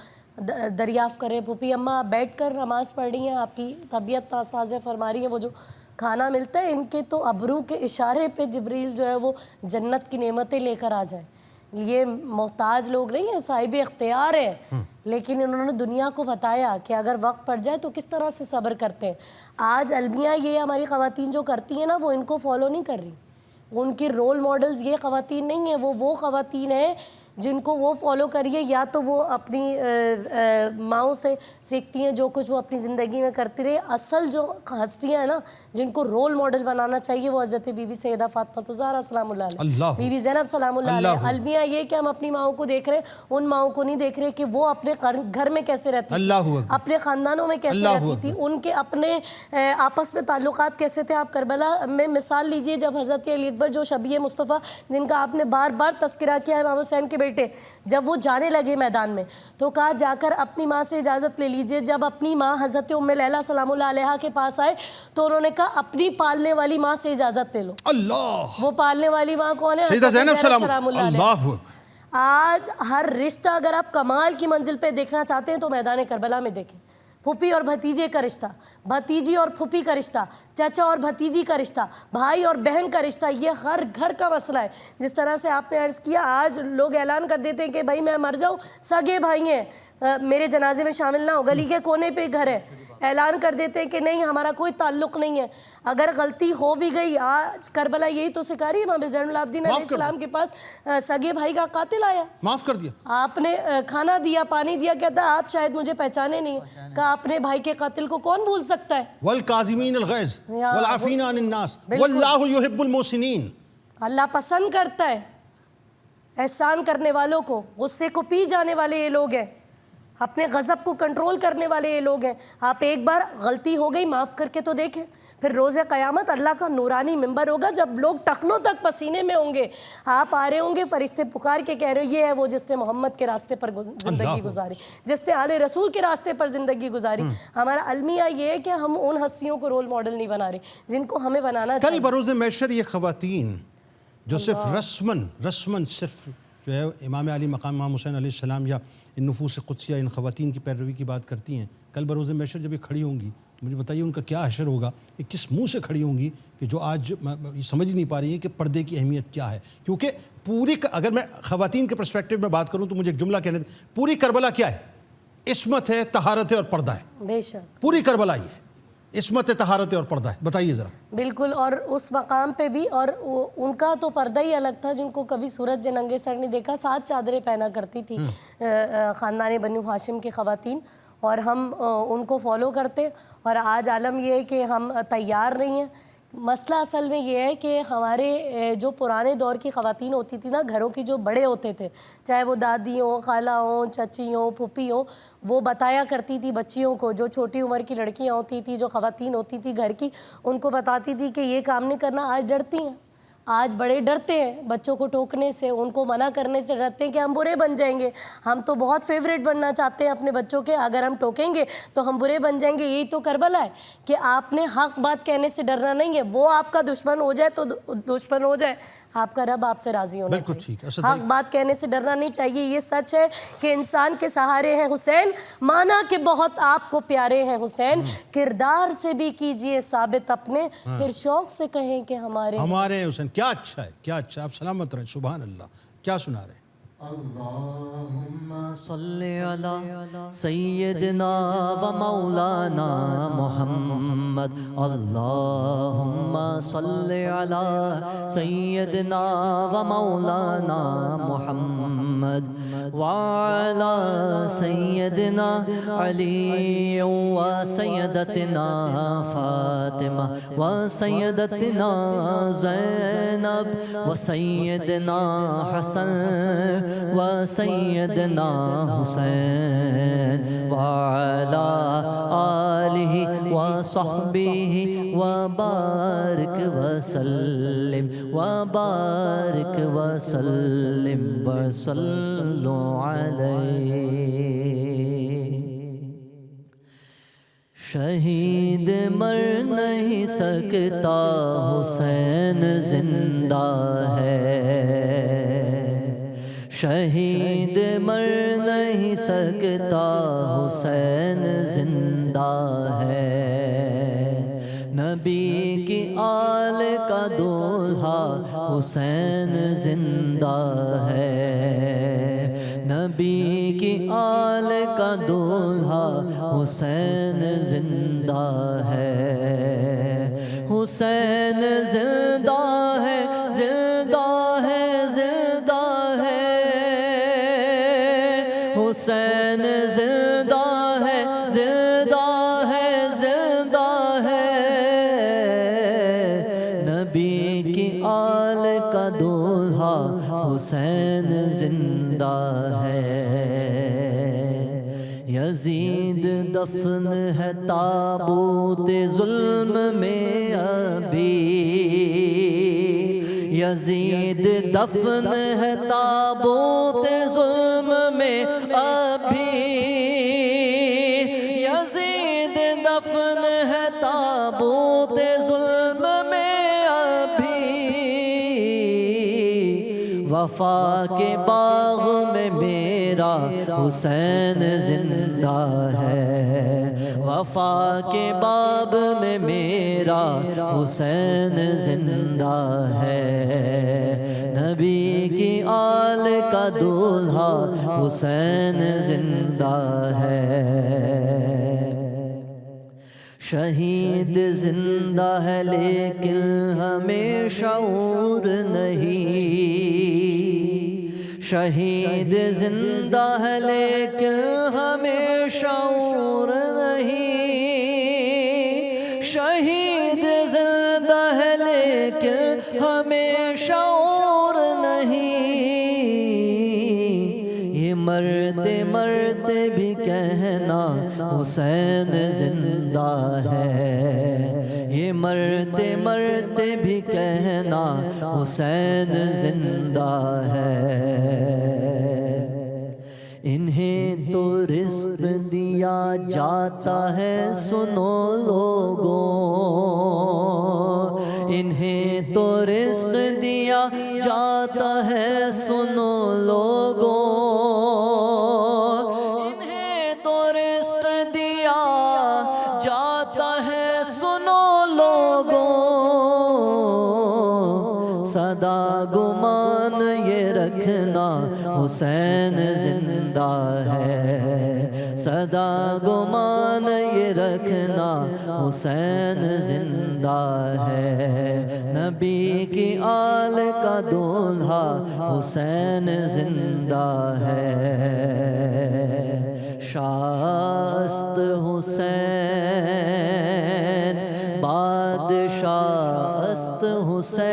دریافت کریں پھوپھی اماں آپ بیٹھ کر نماز پڑھ رہی ہیں، آپ کی طبیعت تازہ فرما رہی ہیں، وہ جو کھانا ملتا ہے ان کے تو ابرو کے اشارے پہ جبریل جو ہے وہ جنت کی نعمتیں لے کر آ جائیں. یہ محتاج لوگ نہیں ہیں، صاحب اختیار ہیں، لیکن انہوں نے دنیا کو بتایا کہ اگر وقت پڑ جائے تو کس طرح سے صبر کرتے ہیں. آج المیہ یہ ہماری خواتین جو کرتی ہیں نا وہ ان کو فالو نہیں کر رہی. ان کی رول ماڈلز یہ خواتین نہیں ہیں، وہ خواتین ہیں جن کو وہ فالو کریے. یا تو وہ اپنی ماؤں سے سیکھتی ہیں جو کچھ وہ اپنی زندگی میں کرتی رہی. اصل جو ہستیاں ہیں نا جن کو رول ماڈل بنانا چاہیے وہ حضرت بی بی سیدہ فاطمہ الزہرا سلام اللہ علیہ، بی بی زینب سلام اللہ علیہ. المیہ یہ کہ ہم اپنی ماؤں کو دیکھ رہے ہیں، ان ماؤں کو نہیں دیکھ رہے کہ وہ اپنے گھر میں کیسے رہتی تھی، اپنے خاندانوں میں کیسے رہتی تھی، ان کے اپنے آپس میں تعلقات کیسے تھے. آپ کربلا میں مثال لیجئے جب حضرت علی اکبر جو شبیہ مصطفیٰ جن کا آپ نے بار بار تذکرہ کیا ہے، امام حسین کے بیٹے، جب وہ جانے لگے میدان میں تو کہا جا کر اپنی ماں سے اجازت لے لیجئے. جب اپنی ماں حضرت ام لیلہ سلام اللہ علیہا کے پاس آئے تو انہوں نے کہا اپنی پالنے والی ماں سے اجازت لے لو. اللہ، وہ پالنے والی ماں کون ہے؟ سیدہ زینب سلام اللہ علیہا. آج ہر رشتہ اگر آپ کمال کی منزل پہ دیکھنا چاہتے ہیں تو میدان کربلا میں دیکھیں. پھوپھی اور بھتیجے کا رشتہ، بھتیجی اور پھوپھی کا رشتہ، چچا اور بھتیجی کا رشتہ، بھائی اور بہن کا رشتہ، یہ ہر گھر کا مسئلہ ہے. جس طرح سے آپ نے عرض کیا آج لوگ اعلان کر دیتے ہیں کہ بھائی میں مر جاؤں سگے بھائی ہیں میرے جنازے میں شامل نہ ہو، گلی کے کونے پہ گھر ہے، اعلان کر دیتے ہیں کہ نہیں ہمارا کوئی تعلق نہیں ہے. اگر غلطی ہو بھی گئی، آج کربلا یہی تو سکھا رہی ہے. امام زین العابدین علیہ السلام کے پاس سگے بھائی کا قاتل آیا، معاف کر دیا، آپ نے کھانا دیا، پانی دیا، کہتا آپ شاید مجھے پہچانے نہیں. کہا اپنے بھائی کے قاتل کو کون بھول سکتا ہے؟ والکاظمین الغیظ والعافین عن الناس واللہ یحب المحسنین. اللہ پسند کرتا ہے احسان کرنے والوں کو. غصے کو پی جانے والے یہ لوگ ہیں، اپنے غضب کو کنٹرول کرنے والے یہ لوگ ہیں. آپ ایک بار غلطی ہو گئی معاف کر کے تو دیکھیں، پھر روز قیامت اللہ کا نورانی منبر ہوگا جب لوگ ٹخنوں تک پسینے میں ہوں گے. آپ آ رہے ہوں گے، فرشتے پکار کے کہہ رہے یہ ہے وہ جس نے محمد کے راستے پر زندگی گزاری، جس نے آل رسول کے راستے پر زندگی گزاری. ہمارا المیہ یہ ہے کہ ہم ان ہستیوں کو رول ماڈل نہیں بنا رہے جن کو ہمیں بنانا چاہیے. کل بروز محشر یہ خواتین جو صرف رسمن صرف جو ہے امام علی مقام امام حسین علیہ السلام یا ان نفوس قدسیہ ان خواتین کی پیروی کی بات کرتی ہیں، کل بروز محشر جب یہ کھڑی ہوں گی تو مجھے بتائیے ان کا کیا حشر ہوگا، یہ کس منہ سے کھڑی ہوں گی کہ جو آج یہ سمجھ نہیں پا رہی ہیں کہ پردے کی اہمیت کیا ہے. کیونکہ پوری اگر میں خواتین کے پرسپیکٹیو میں بات کروں تو مجھے ایک جملہ کہنے دیں، پوری کربلا کیا ہے؟ عصمت ہے، طہارت ہے اور پردہ ہے. بے شک پوری کربلا یہ ہے، عصمت ہے، طہارت ہے اور پردہ ہے. بتائیے ذرا. بالکل. اور اس مقام پہ بھی اور ان کا تو پردہ ہی الگ تھا، جن کو کبھی سورج ننگے سر نہیں دیکھا. 7 چادریں پہنا کرتی تھی خاندان بنو ہاشم کی خواتین، اور ہم ان کو فالو کرتے. اور آج عالم یہ ہے کہ ہم تیار نہیں ہیں مسئلہ اصل میں یہ ہے کہ ہمارے جو پرانے دور کی خواتین ہوتی تھی نا، گھروں کی جو بڑے ہوتے تھے، چاہے وہ دادی ہوں، خالہ ہوں، چچی ہوں، پھوپھی ہوں، وہ بتایا کرتی تھی بچیوں کو، جو چھوٹی عمر کی لڑکیاں ہوتی تھی، جو خواتین ہوتی تھی گھر کی، ان کو بتاتی تھی کہ یہ کام نہیں کرنا. آج ڈرتی ہیں، آج بڑے ڈرتے ہیں بچوں کو ٹوکنے سے، ان کو منع کرنے سے ڈرتے ہیں کہ ہم برے بن جائیں گے. ہم تو بہت فیوریٹ بننا چاہتے ہیں اپنے بچوں کے، اگر ہم ٹوکیں گے تو ہم برے بن جائیں گے. یہی تو کربلا ہے کہ آپ نے حق بات کہنے سے ڈرنا نہیں ہے. وہ آپ کا دشمن ہو جائے تو دشمن ہو جائے، آپ کا رب آپ سے راضی ہونا بالکل ٹھیک. چاہیے. اسد حق بھائی، بات کہنے سے ڈرنا نہیں چاہیے. یہ سچ ہے کہ انسان کے سہارے ہیں حسین، مانا کہ بہت آپ کو پیارے ہیں حسین. کردار سے بھی کیجئے ثابت اپنے، پھر شوق سے کہیں کہ ہمارے ہیں. ہمارے حسین. کیا اچھا ہے، کیا اچھا. آپ سلامت رہیں. سبحان اللہ. کیا سنا رہے ہیں؟ اللہم صلی علی سیدنا و مولانا محمد. اللہم صلی علی سیدنا و مولانا محمد وعلی سیدنا علی و سیدتنا فاطمہ و سیدتنا زینب و سیدنا حسن و سیدنا حسین وعلی آلہ و صحبہ و بارک وسلم و بارک وسلم وصلو علیہ. شہید مر نہیں سکتا حسین زندہ ہے، شہید مر نہیں سکتا حسین زندہ ہے. نبی کی آل کا دولہا حسین زندہ ہے، نبی کی آل کا دولہا حسین زندہ ہے. حسین زندہ ہے، زندہ ہے، زندہ ہے. حسین زندہ ہے، زندہ ہے، زندہ ہے. نبی کی آل کا دولہا حسین زندہ ہے. یزید دفن ہے تابوت ظلم میں ابھی، یزید دفن ہے تابوت ظلم میں ابھی، یزید دفن ہے تابوت ظلم میں ابھی. وفا کے باغ میں میرا حسین زندہ ہے، وفا کے باب میں میرا حسین زندہ ہے. نبی کی آل کا دولہا حسین زندہ ہے. شہید زندہ ہے لیکن ہمیں شعور نہیں، شہید زندہ ہے لیکن ہمیں شعور نہیں. شہید زندہ ہے لیکن ہمیں شعور نہیں. یہ مرتے مرتے بھی کہنا حسین زندہ ہے، یہ مرتے مرتے بھی کہنا حسین زندہ ہے. انہیں تو رزق دیا جاتا ہے سنو لوگوں، انہیں تو رزق دیا جاتا ہے سنو لوگوں، انہیں تو رزق دیا جاتا ہے سنو لوگوں. سدا گمان یہ رکھنا حسین زندہ ہے، سدا گمان یہ رکھنا حسین زندہ ہے. نبی کی آل کا دولہا حسین زندہ ہے. شاست حسین بادشاہ حسین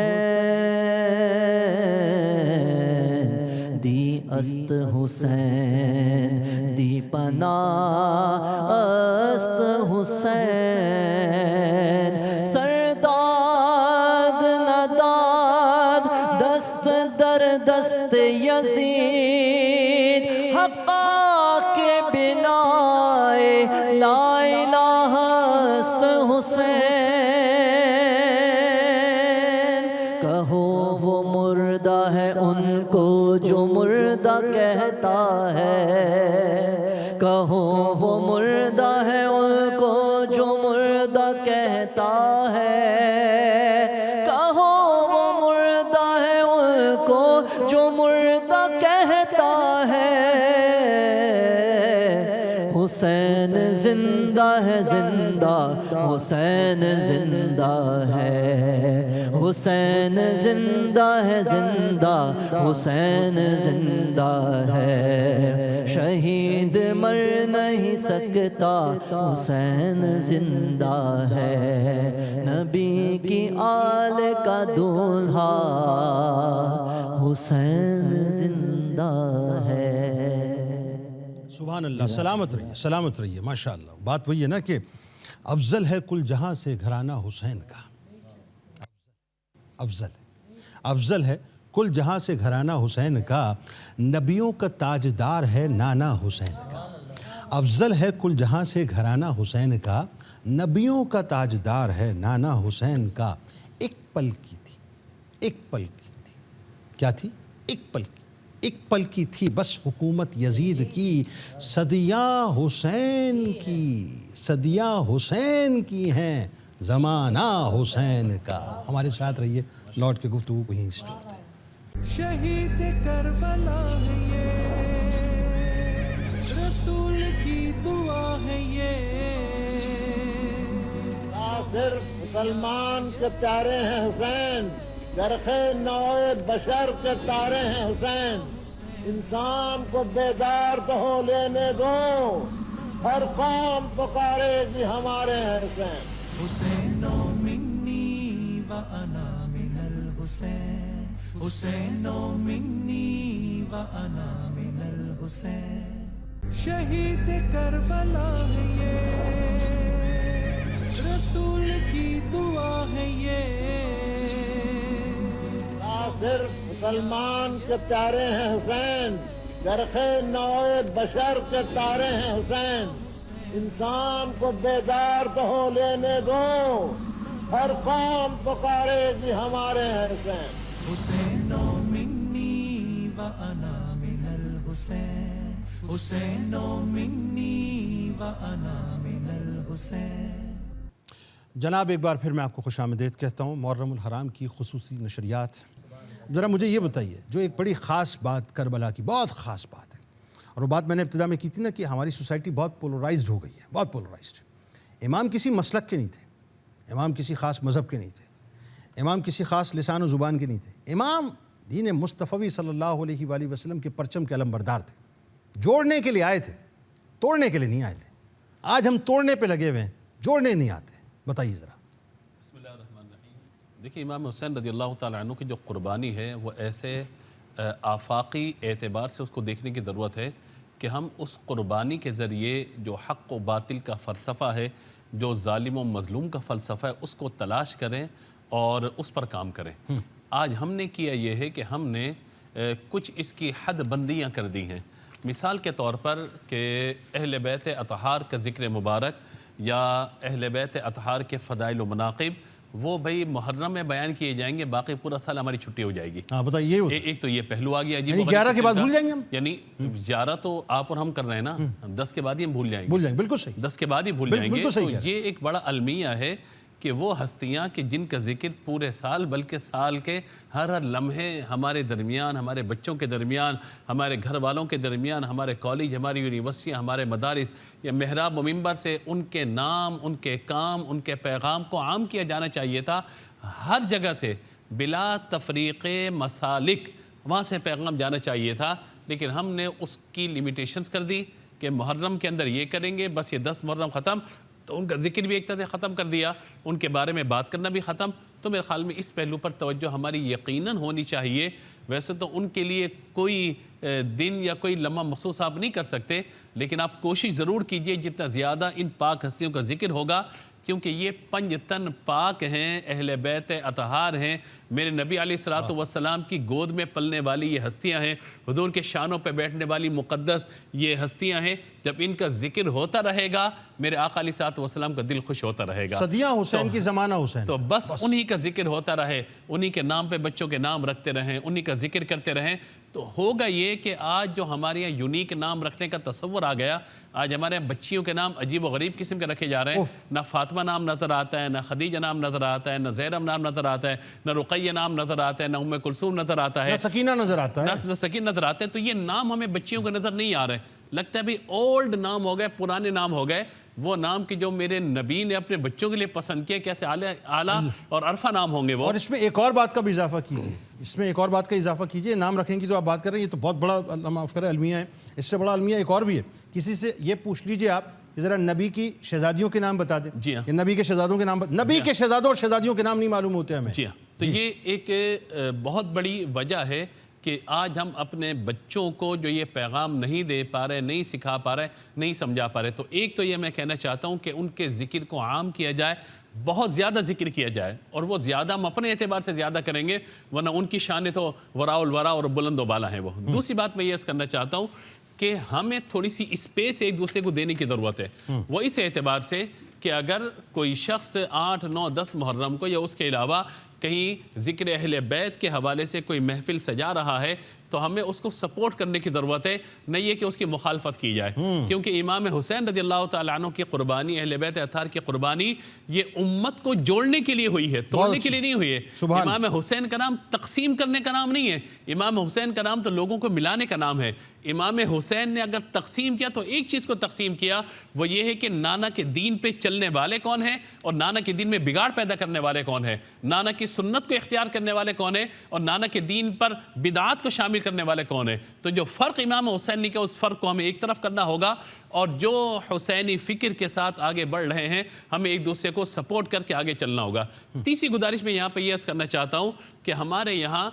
دی است حسین دی پناہ است حسین سرداد نداد دست در دست یزید حقا کے بنا لا الہ است حسین کہو وہ مردہ ہے ان کو جو مردہ کہتا ہے کہو وہ مردہ ہے ان کو جو مردہ کہتا ہے کہو وہ مردہ ہے ان کو جو مردہ کہتا ہے حسین زندہ ہے زندہ حسین زندہ ہے حسین زندہ ہے زندہ حسین زندہ ہے شہید مر نہیں سکتا حسین زندہ ہے نبی کی آل کا دولہا حسین زندہ ہے سبحان اللہ. سلامت رہیے ماشاءاللہ. بات وہی ہے نا کہ افضل ہے کل جہاں سے گھرانہ حسین کا. افضل ہے کل جہاں سے گھرانہ حسین کا نبیوں کا تاجدار ہے نانا حسین کا. افضل ہے کل جہاں سے گھرانہ حسین کا نبیوں کا تاجدار ہے نانا حسین کا. ایک پل کی تھی کیا تھی؟ ایک پل کی تھی بس حکومت یزید کی صدیاں حسین کی ہیں زمانہ حسین کا. ہمارے ساتھ رہیے, لوٹ کے گفتگو کو یہیں سے جوڑتے ہیں. شہید کربلا ہے یہ رسول کی دعا ہے یہ نہ صرف مسلمان کے پیارے ہیں حسین درخ نوع بشر کے تارے ہیں حسین. انسان کو بیدار تو ہو لینے دو ہر قوم پکارے گی ہمارے ہیں حسین. حسین منی و انا من الحسین حسین منی و انا من الحسین. شہید کربلا ہے یہ رسول کی دعا ہے یہ نہ صرف مسلمان کے پیارے ہیں حسین درخ نوع بشر کے تارے ہیں حسین. انسان کو بیدار تو ہو لینے دو ہر قوم پکارے گی ہمارے ہیں حسین. حسین منی و انا من الحسین حسین منی و انا من الحسین. جناب ایک بار پھر میں آپ کو خوش آمدید کہتا ہوں. محرم الحرام کی خصوصی نشریات. ذرا مجھے یہ بتائیے جو ایک بڑی خاص بات کربلا کی بہت خاص بات ہے, اور وہ بات میں نے ابتدا میں کی تھی نا کہ ہماری سوسائٹی بہت پولرائزڈ ہو گئی ہے, بہت پولرائزڈ. امام کسی مسلک کے نہیں تھے, امام کسی خاص مذہب کے نہیں تھے, امام کسی خاص لسان و زبان کے نہیں تھے. امام دین مصطفی صلی اللہ علیہ وآلہ وسلم کے پرچم کے علمبردار تھے. جوڑنے کے لیے آئے تھے, توڑنے کے لیے نہیں آئے تھے. آج ہم توڑنے پہ لگے ہوئے ہیں, جوڑنے نہیں آتے. بتائیے ذرا. بسم اللہ الرحمن الرحیم. دیکھیں امام حسین رضی اللہ تعالیٰ عنہ کی جو قربانی ہے وہ ایسے آفاقی اعتبار سے اس کو دیکھنے کی ضرورت ہے کہ ہم اس قربانی کے ذریعے جو حق و باطل کا فلسفہ ہے, جو ظالم و مظلوم کا فلسفہ ہے, اس کو تلاش کریں اور اس پر کام کریں. آج ہم نے کیا یہ ہے کہ ہم نے کچھ اس کی حد بندیاں کر دی ہیں. مثال کے طور پر کہ اہل بیت اطہار کا ذکر مبارک یا اہل بیت اطہار کے فضائل و مناقب وہ بھئی محرم میں بیان کیے جائیں گے, باقی پورا سال ہماری چھٹی ہو جائے گی. ہاں بتائیے. ایک تو یہ پہلو آ گیا جی. 11 کے بعد بھول جائیں گے ہم. یعنی 11 تو آپ اور ہم کر رہے ہیں نا, 10 کے بعد ہی ہم بھول جائیں گے. بالکل صحیح. 10 کے بعد ہی بھول جائیں گے. تو یہ ایک بڑا المیہ ہے کہ وہ ہستیاں کہ جن کا ذکر پورے سال بلکہ سال کے ہر لمحے ہمارے درمیان, ہمارے بچوں کے درمیان, ہمارے گھر والوں کے درمیان, ہمارے کالج, ہماری یونیورسٹیاں, ہمارے مدارس یا محراب و منبر سے ان کے نام, ان کے کام, ان کے پیغام کو عام کیا جانا چاہیے تھا. ہر جگہ سے بلا تفریق مسالک وہاں سے پیغام جانا چاہیے تھا. لیکن ہم نے اس کی لیمیٹیشنز کر دی کہ محرم کے اندر یہ کریں گے, بس یہ 10 محرم ختم, تو ان کا ذکر بھی ایک طرح سے ختم کر دیا, ان کے بارے میں بات کرنا بھی ختم. تو میرے خیال میں اس پہلو پر توجہ ہماری یقیناً ہونی چاہیے. ویسے تو ان کے لیے کوئی دن یا کوئی لمحہ مخصوص آپ نہیں کر سکتے، لیکن آپ کوشش ضرور کیجئے جتنا زیادہ ان پاک ہستیوں کا ذکر ہوگا، کیونکہ یہ 5 تن پاک ہیں، اہل بیت اطہار ہیں، میرے نبی علیہ الصلوۃ والسلام کی گود میں پلنے والی یہ ہستیاں ہیں، حضور کے شانوں پہ بیٹھنے والی مقدس یہ ہستیاں ہیں. جب ان کا ذکر ہوتا رہے گا میرے آقا علیہ الصلوۃ والسلام کا دل خوش ہوتا رہے گا. صدیاں حسین کی زمانہ حسین. تو بس انہی کا ذکر ہوتا رہے، انہی کے نام پہ بچوں کے نام رکھتے رہیں، انہی کا ذکر کرتے رہیں. تو ہوگا یہ کہ آج جو ہمارے یہاں یونیک نام رکھنے کا تصور آ گیا، آج ہمارے یہاں بچیوں کے نام عجیب و غریب قسم کے رکھے جا رہے ہیں. نہ فاطمہ نام نظر آتا ہے، نہ خدیجہ نام نظر آتا ہے، نہ زینب نام نظر آتا ہے، نہ رقیہ نام نظر آتا ہے، نہ ام کلثوم نظر آتا ہے، نہ سکینہ نظر آتا ہے، نہ سکینہ نظر آتا ہے. تو یہ نام ہمیں بچیوں کو نظر نہیں آ رہے، لگتا ہے بھی اولڈ نام ہو گئے، پرانے نام ہو گئے. وہ نام کی جو میرے نبی نے اپنے بچوں کے لیے پسند کیے، کیسے اعلیٰ اور عرفہ نام ہوں گے وہ. اور اس میں ایک اور بات کا بھی اضافہ کیجیے، نام رکھنے کی تو آپ بات کر رہے ہیں، یہ تو بہت بڑا معاف کریں المیہ ہے. اس سے بڑا المیہ ایک اور بھی ہے. کسی سے یہ پوچھ لیجئے آپ کہ ذرا نبی کی شہزادیوں کے نام بتا دیں. جی ہاں. کہ نبی کے شہزادوں کے نام نبی کے شہزادوں اور شہزادیوں کے نام نہیں معلوم ہوتے ہمیں. جی ہاں. تو یہ ایک بہت بڑی وجہ ہے کہ آج ہم اپنے بچوں کو جو یہ پیغام نہیں دے پا رہے، نہیں سکھا پا رہے، نہیں سمجھا پا رہے. تو ایک تو یہ میں کہنا چاہتا ہوں کہ ان کے ذکر کو عام کیا جائے، بہت زیادہ ذکر کیا جائے، اور وہ زیادہ ہم اپنے اعتبار سے زیادہ کریں گے، ورنہ ان کی شانیں تو وراء الورا اور بلند و بالا ہیں. وہ دوسری بات میں یہ عرض کرنا چاہتا ہوں کہ ہمیں تھوڑی سی اسپیس ایک دوسرے کو دینے کی ضرورت ہے. وہ اس اعتبار سے کہ اگر کوئی شخص 8، 9، 10 محرم کو یا اس کے علاوہ کہیں ذکر اہل بیت کے حوالے سے کوئی محفل سجا رہا ہے تو ہمیں اس کو سپورٹ کرنے کی ضرورت ہے، نہیں یہ کہ اس کی مخالفت کی جائے. کیونکہ امام حسین رضی اللہ تعالیٰ عنہ کی قربانی، اہل بیت اطہار کی قربانی، یہ امت کو جوڑنے کے لیے ہوئی ہے، توڑنے کے لیے نہیں ہوئی ہے. امام حسین کا نام تقسیم کرنے کا نام نہیں ہے. امام حسین کا نام تو لوگوں کو ملانے کا نام ہے. امام حسین نے اگر تقسیم کیا تو ایک چیز کو تقسیم کیا، وہ یہ ہے کہ نانا کے دین پہ چلنے والے کون ہیں اور نانا کے دین میں بگاڑ پیدا کرنے والے کون ہیں، نانا کی سنت کو اختیار کرنے والے کون ہیں اور نانا کے دین پر بدعات کو شامل کرنے والے کون ہیں. تو جو فرق امام حسین نے کیا، اس فرق کو ہمیں ایک طرف کرنا ہوگا، اور جو حسینی فکر کے ساتھ آگے بڑھ رہے ہیں ہمیں ایک دوسرے کو سپورٹ کر کے آگے چلنا ہوگا. تیسری گزارش میں یہاں پہ یہ عرض کرنا چاہتا ہوں کہ ہمارے یہاں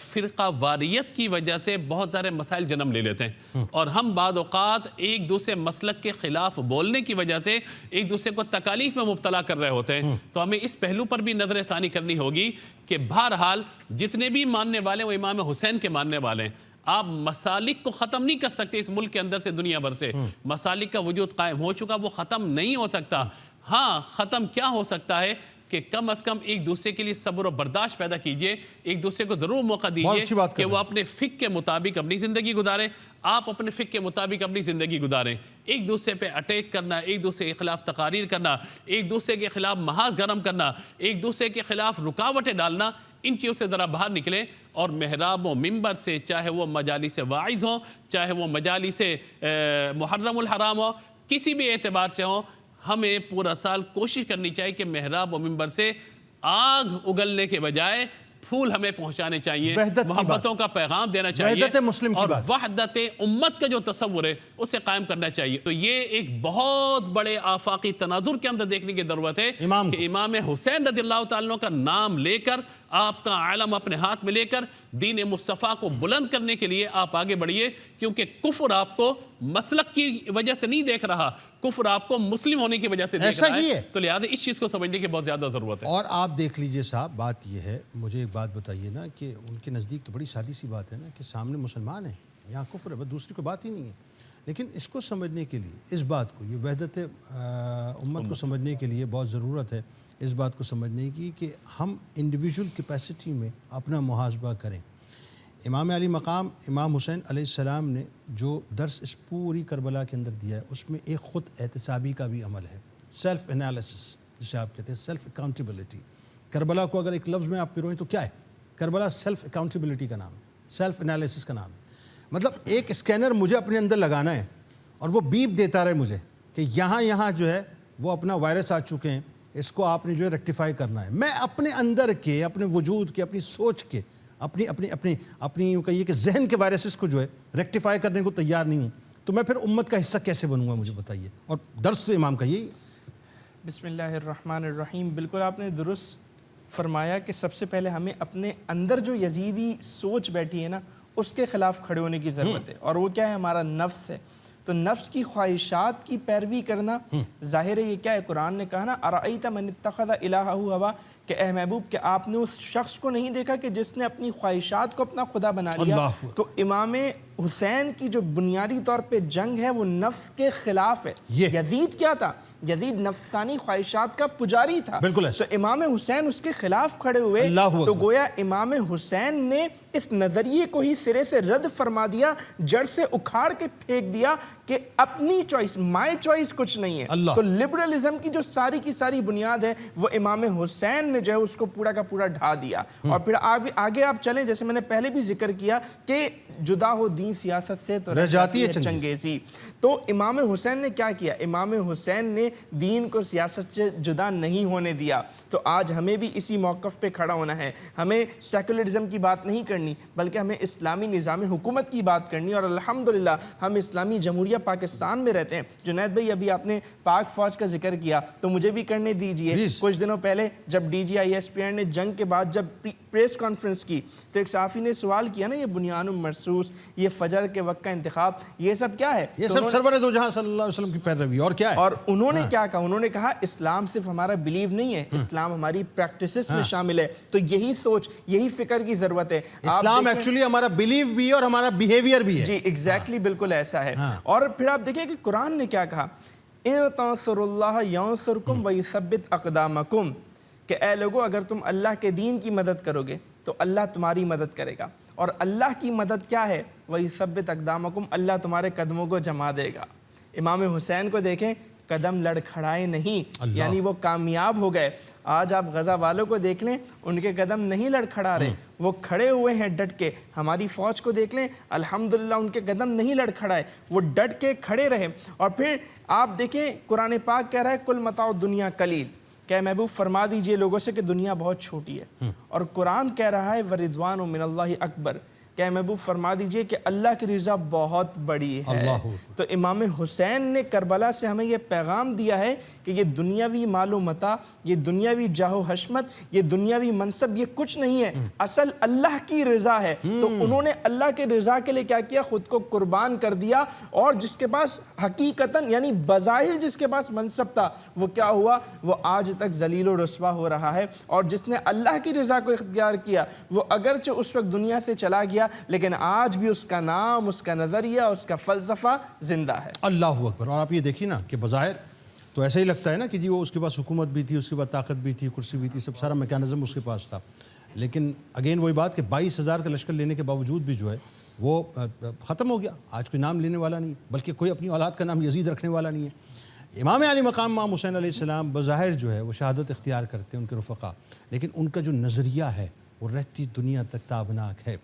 فرقہ واریت کی وجہ سے بہت سارے مسائل جنم لے لیتے ہیں، اور ہم بعض اوقات ایک دوسرے مسلک کے خلاف بولنے کی وجہ سے ایک دوسرے کو تکالیف میں مبتلا کر رہے ہوتے ہیں. تو ہمیں اس پہلو پر بھی نظر ثانی کرنی ہوگی کہ بہرحال جتنے بھی ماننے والے ہیں وہ امام حسین کے ماننے والے ہیں. آپ مسالک کو ختم نہیں کر سکتے اس ملک کے اندر سے دنیا بھر سے. مسالک کا وجود قائم ہو چکا، وہ ختم نہیں ہو سکتا. ہاں ختم کیا ہو سکتا ہے کہ کم از کم ایک دوسرے کے لیے صبر و برداشت پیدا کیجئے، ایک دوسرے کو ضرور موقع دیجئے کہ وہ اپنے فقہ کے مطابق اپنی زندگی گزارے، آپ اپنے فقہ کے مطابق اپنی زندگی گزاریں. ایک دوسرے پہ اٹیک کرنا، ایک دوسرے کے خلاف تقاریر کرنا، ایک دوسرے کے خلاف محاذ گرم کرنا، ایک دوسرے کے خلاف رکاوٹیں ڈالنا، ان چیزوں سے ذرا باہر نکلیں اور محراب و منبر سے، چاہے وہ مجالس واعظ ہوں، چاہے وہ مجالس محرم الحرام ہو، کسی بھی اعتبار سے ہوں، ہمیں پورا سال کوشش کرنی چاہیے کہ محراب و منبر سے آگ اگلنے کے بجائے پھول ہمیں پہنچانے چاہیے، محبتوں کا پیغام دینا چاہیے، اور وحدت امت کا جو تصور ہے اسے قائم کرنا چاہیے. تو یہ ایک بہت بڑے آفاقی تناظر کے اندر دیکھنے کی ضرورت ہے کہ امام حسین رضی اللہ تعالیٰ کا نام لے کر، آپ کا علم اپنے ہاتھ میں لے کر دین مصطفیٰ کو بلند کرنے کے لیے آپ آگے بڑھیے. کیونکہ کفر آپ کو مسلک کی وجہ سے نہیں دیکھ رہا، کفر آپ کو مسلم ہونے کی وجہ سے دیکھ رہا ہے. تو لہذا اس چیز کو سمجھنے کی بہت زیادہ ضرورت ہے. اور آپ دیکھ لیجئے صاحب، بات یہ ہے، مجھے ایک بات بتائیے نا کہ ان کے نزدیک تو بڑی سادی سی بات ہے نا کہ سامنے مسلمان ہیں، یہاں کفر ہے، بس دوسری کوئی بات ہی نہیں ہے. لیکن اس کو سمجھنے کے لیے، اس بات کو، یہ وحدت امت کو سمجھنے کے لیے بہت ضرورت ہے اس بات کو سمجھنے کی کہ ہم انڈیویجول کیپیسٹی میں اپنا محاسبہ کریں. امام علی مقام امام حسین علیہ السلام نے جو درس اس پوری کربلا کے اندر دیا ہے، اس میں ایک خود احتسابی کا بھی عمل ہے، سیلف انالیسس جسے آپ کہتے ہیں، سیلف اکاؤنٹیبلٹی. کربلا کو اگر ایک لفظ میں آپ پیروئیں تو کیا ہے؟ کربلا سیلف اکاؤنٹیبلٹی کا نام ہے، سیلف انالیسس کا نام ہے. مطلب ایک اسکینر مجھے اپنے اندر لگانا ہے اور وہ بیپ دیتا رہے مجھے کہ یہاں جو ہے وہ اپنا وائرس آ چکے ہیں، اس کو آپ نے جو ہے ریکٹیفائی کرنا ہے. میں اپنے اندر کے، اپنے وجود کے، اپنی سوچ کے، اپنی یوں کہیے کہ ذہن کے وائرسز کو جو ہے ریکٹیفائی کرنے کو تیار نہیں ہوں، تو میں پھر امت کا حصہ کیسے بنوں گا؟ مجھے بتائیے. اور درس تو امام کا یہی. بسم اللہ الرحمن الرحیم. بالکل آپ نے درست فرمایا کہ سب سے پہلے ہمیں اپنے اندر جو یزیدی سوچ بیٹھی ہے نا اس کے خلاف کھڑے ہونے کی ضرورت ہے، اور وہ کیا ہے؟ ہمارا نفس ہے۔ تو نفس کی خواہشات کی پیروی کرنا ظاہر ہے یہ کیا ہے؟ قرآن نے کہا نا ارأیت من اتخذ الہہ ہوا، کہ اے محبوب کہ آپ نے اس شخص کو نہیں دیکھا کہ جس نے اپنی خواہشات کو اپنا خدا بنا لیا۔ تو امام حسین کی جو بنیادی طور پہ جنگ ہے وہ نفس کے خلاف ہے۔ یزید کیا تھا؟ یزید نفسانی خواہشات کا پجاری تھا، تو امام حسین اس کے خلاف کھڑے ہوئے، تو گویا امام حسین نے اس نظریے کو ہی سرے سے رد فرما دیا، جڑ سے اکھاڑ کے پھینک دیا کہ اپنی چوائس، مائی چوائس کچھ نہیں ہے۔ تو لبرلزم کی جو ساری کی ساری بنیاد ہے وہ امام حسین نے جو ہے اس کو پورا کا پورا ڈھا دیا۔ اور پھر آگے آپ چلیں، جیسے میں نے پہلے بھی ذکر کیا کہ جدا ہو دین سیاست سے تو رہ جاتی ہے چنگیزی۔ تو امام حسین نے کیا کیا؟ امام حسین نے دین کو سیاست سے جدا نہیں ہونے دیا۔ تو آج ہمیں بھی اسی موقف پہ کھڑا ہونا ہے، ہمیں سیکولرزم کی بات نہیں کرنی بلکہ ہمیں اسلامی نظام حکومت کی بات کرنی، اور الحمدللہ ہم اسلامی جمہوریہ پاکستان میں رہتے ہیں۔ جنید بھائی ابھی آپ نے پاک فوج کا ذکر کیا تو مجھے بھی کرنے دیجئے۔ کچھ دنوں پہلے جب ڈی جی ISPN نے جنگ کے بعد جب پریس کانفرنس کی تو ایک صحافی نے سوال کیا نا، یہ بنیان مرصوص، یہ فجر کے وقت کا انتخاب، یہ سب کیا ہے؟ یہ سب سرور دو جہاں صلی اللہ علیہ وسلم کی پیروی، اور کیا ہے؟ اور انہوں نے کیا کہا؟ انہوں نے کہا اسلام صرف ہمارا بلیو نہیں ہے، اسلام ہماری پریکٹسز میں شامل ہے۔ تو یہی سوچ، یہی فکر کی ضرورت ہے۔ اسلام ایکچولی ہمارا بلیو بھی ہے اور ہمارا بیہیویئر بھی ہے۔ جی ایگزیکٹلی، بالکل ایسا ہے۔ اور پھر آپ دیکھیں کہ قرآن نے کیا کہا، اِن تنصروا اللہ ینصرکم ویثبت اقدامکم، کہ اے لوگو اگر تم اللہ کے دین کی مدد کرو گے تو اللہ تمہاری مدد کرے گا، اور اللہ کی مدد کیا ہے؟ وَيُثَبِّتْ أَقْدَامَكُمْ، اللہ تمہارے قدموں کو جما دے گا۔ امام حسین کو دیکھیں، قدم لڑکھڑائے نہیں، یعنی وہ کامیاب ہو گئے۔ آج آپ غزہ والوں کو دیکھ لیں، ان کے قدم نہیں لڑکھڑا رہے، وہ کھڑے ہوئے ہیں ڈٹ کے۔ ہماری فوج کو دیکھ لیں، الحمدللہ ان کے قدم نہیں لڑکھڑائے، وہ ڈٹ کے کھڑے رہے۔ اور پھر آپ دیکھیں قرآن پاک کہہ رہا ہے کل متاع الدنیا قلیل، کہ محبوب فرما دیجئے لوگوں سے کہ دنیا بہت چھوٹی ہے۔ اور قرآن کہہ رہا ہے وَرِضْوَانٌ مِّنَ اللَّهِ اکبر، کہ محبوب فرما دیجئے کہ اللہ کی رضا بہت بڑی ہے۔ تو امام حسین نے کربلا سے ہمیں یہ پیغام دیا ہے کہ یہ دنیاوی مال و متاع، یہ دنیاوی جاہ و حشمت، یہ دنیاوی منصب، یہ کچھ نہیں ہے، اصل اللہ کی رضا ہے۔ تو انہوں نے اللہ کے رضا کے لیے کیا کیا؟ خود کو قربان کر دیا، اور جس کے پاس حقیقتاً یعنی بظاہر جس کے پاس منصب تھا وہ کیا ہوا؟ وہ آج تک ذلیل و رسوا ہو رہا ہے۔ اور جس نے اللہ کی رضا کو اختیار کیا وہ اگرچہ اس وقت دنیا سے چلا گیا لیکن آج بھی اس کا نام، اس کا نظریہ، اس کا فلسفہ زندہ ہے۔ اللہ اکبر۔ اور آپ یہ دیکھیے نا کہ بظاہر تو ایسا ہی لگتا ہے نا کہ جی وہ اس کے پاس حکومت بھی تھی، اس کے پاس طاقت بھی تھی، کرسی بھی تھی، سب سارا میکانزم اس کے پاس تھا، لیکن اگین وہی بات کہ 22,000 کا لشکر لینے کے باوجود بھی جو ہے وہ ختم ہو گیا۔ آج کوئی نام لینے والا نہیں، بلکہ کوئی اپنی اولاد کا نام یزید رکھنے والا نہیں ہے۔ امام علی مقام امام حسین علیہ السلام بظاہر جو ہے وہ شہادت اختیار کرتے ہیں ان کے رفقا، لیکن ان کا جو نظریہ ہے وہ رہتی دنیا تک تابناک ہے۔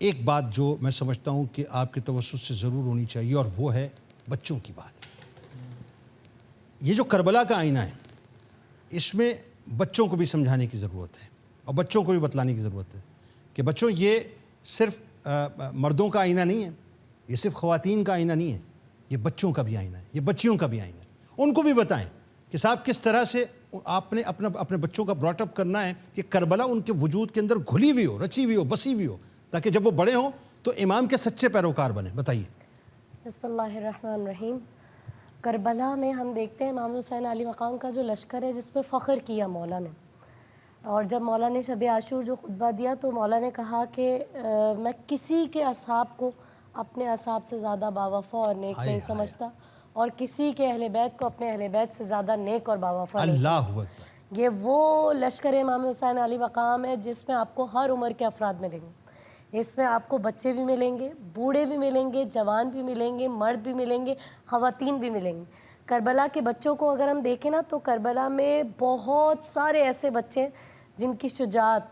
ایک بات جو میں سمجھتا ہوں کہ آپ کے توسط سے ضرور ہونی چاہیے، اور وہ ہے بچوں کی بات۔ یہ جو کربلا کا آئینہ ہے اس میں بچوں کو بھی سمجھانے کی ضرورت ہے، اور بچوں کو بھی بتلانے کی ضرورت ہے کہ بچوں یہ صرف مردوں کا آئینہ نہیں ہے، یہ صرف خواتین کا آئینہ نہیں ہے، یہ بچوں کا بھی آئینہ ہے، یہ بچیوں کا بھی آئینہ ہے۔ ان کو بھی بتائیں کہ صاحب کس طرح سے آپ نے اپنے بچوں کا براٹ اپ کرنا ہے کہ کربلا ان کے وجود کے اندر گھلی ہوئی ہو، رچی ہوئی ہو، بسی ہوئی ہو، تاکہ جب وہ بڑے ہوں تو امام کے سچے پیروکار بنیں۔ بتائیے۔ بسم اللہ الرحمن الرحیم۔ کربلا میں ہم دیکھتے ہیں امام حسین علی مقام کا جو لشکر ہے جس پہ فخر کیا مولا نے، اور جب مولا نے شب عاشور جو خطبہ دیا تو مولا نے کہا کہ میں کسی کے اصحاب کو اپنے اصحاب سے زیادہ باوفا اور نیک نہیں سمجھتا، اور کسی کے اہل بیت کو اپنے اہل بیت سے زیادہ نیک اور باوفا نہیں سمجھتا۔ یہ وہ لشکر امام حسین علی مقام ہے جس میں آپ کو ہر عمر کے افراد ملیں گے۔ اس میں آپ کو بچے بھی ملیں گے، بوڑھے بھی ملیں گے، جوان بھی ملیں گے، مرد بھی ملیں گے، خواتین بھی ملیں گے۔ کربلا کے بچوں کو اگر ہم دیکھیں نا تو کربلا میں بہت سارے ایسے بچے ہیں جن کی شجاعت،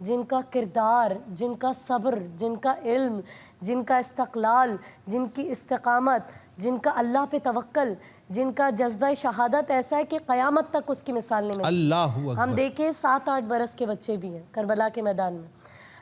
جن کا کردار، جن کا صبر، جن کا علم، جن کا استقلال، جن کی استقامت، جن کا اللہ پہ توکل، جن کا جذبہ شہادت ایسا ہے کہ قیامت تک اس کی مثال نہیں مل سکتی۔ ہم دیکھیں 7-8 برس کے بچے بھی ہیں کربلا کے میدان میں۔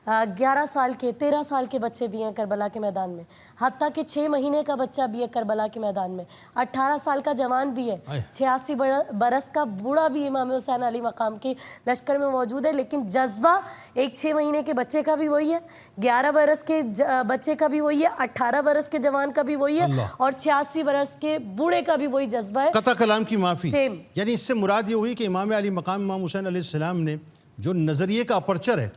11 سال کے 13 سال کے بچے بھی ہیں کربلا کے میدان میں، حتیٰ کہ 6 مہینے کا بچہ بھی ہے کربلا کے میدان میں، 18 سال کا جوان بھی ہے، 86 برس کا بوڑھا بھی امام حسین علی مقام کی لشکر میں موجود ہے، لیکن جذبہ ایک 6 مہینے کے بچے کا بھی وہی ہے، 11 برس کے بچے کا بھی وہی ہے، 18 برس کے جوان کا بھی وہی ہے، اور 86 برس کے بوڑھے کا بھی وہی جذبہ ہے. قطع کلام کی معافی. سیم. یعنی اس سے مراد یہ ہوئی کہ امام علی مقام امام حسین علیہ السلام نے جو نظریے کا اپرچر ہے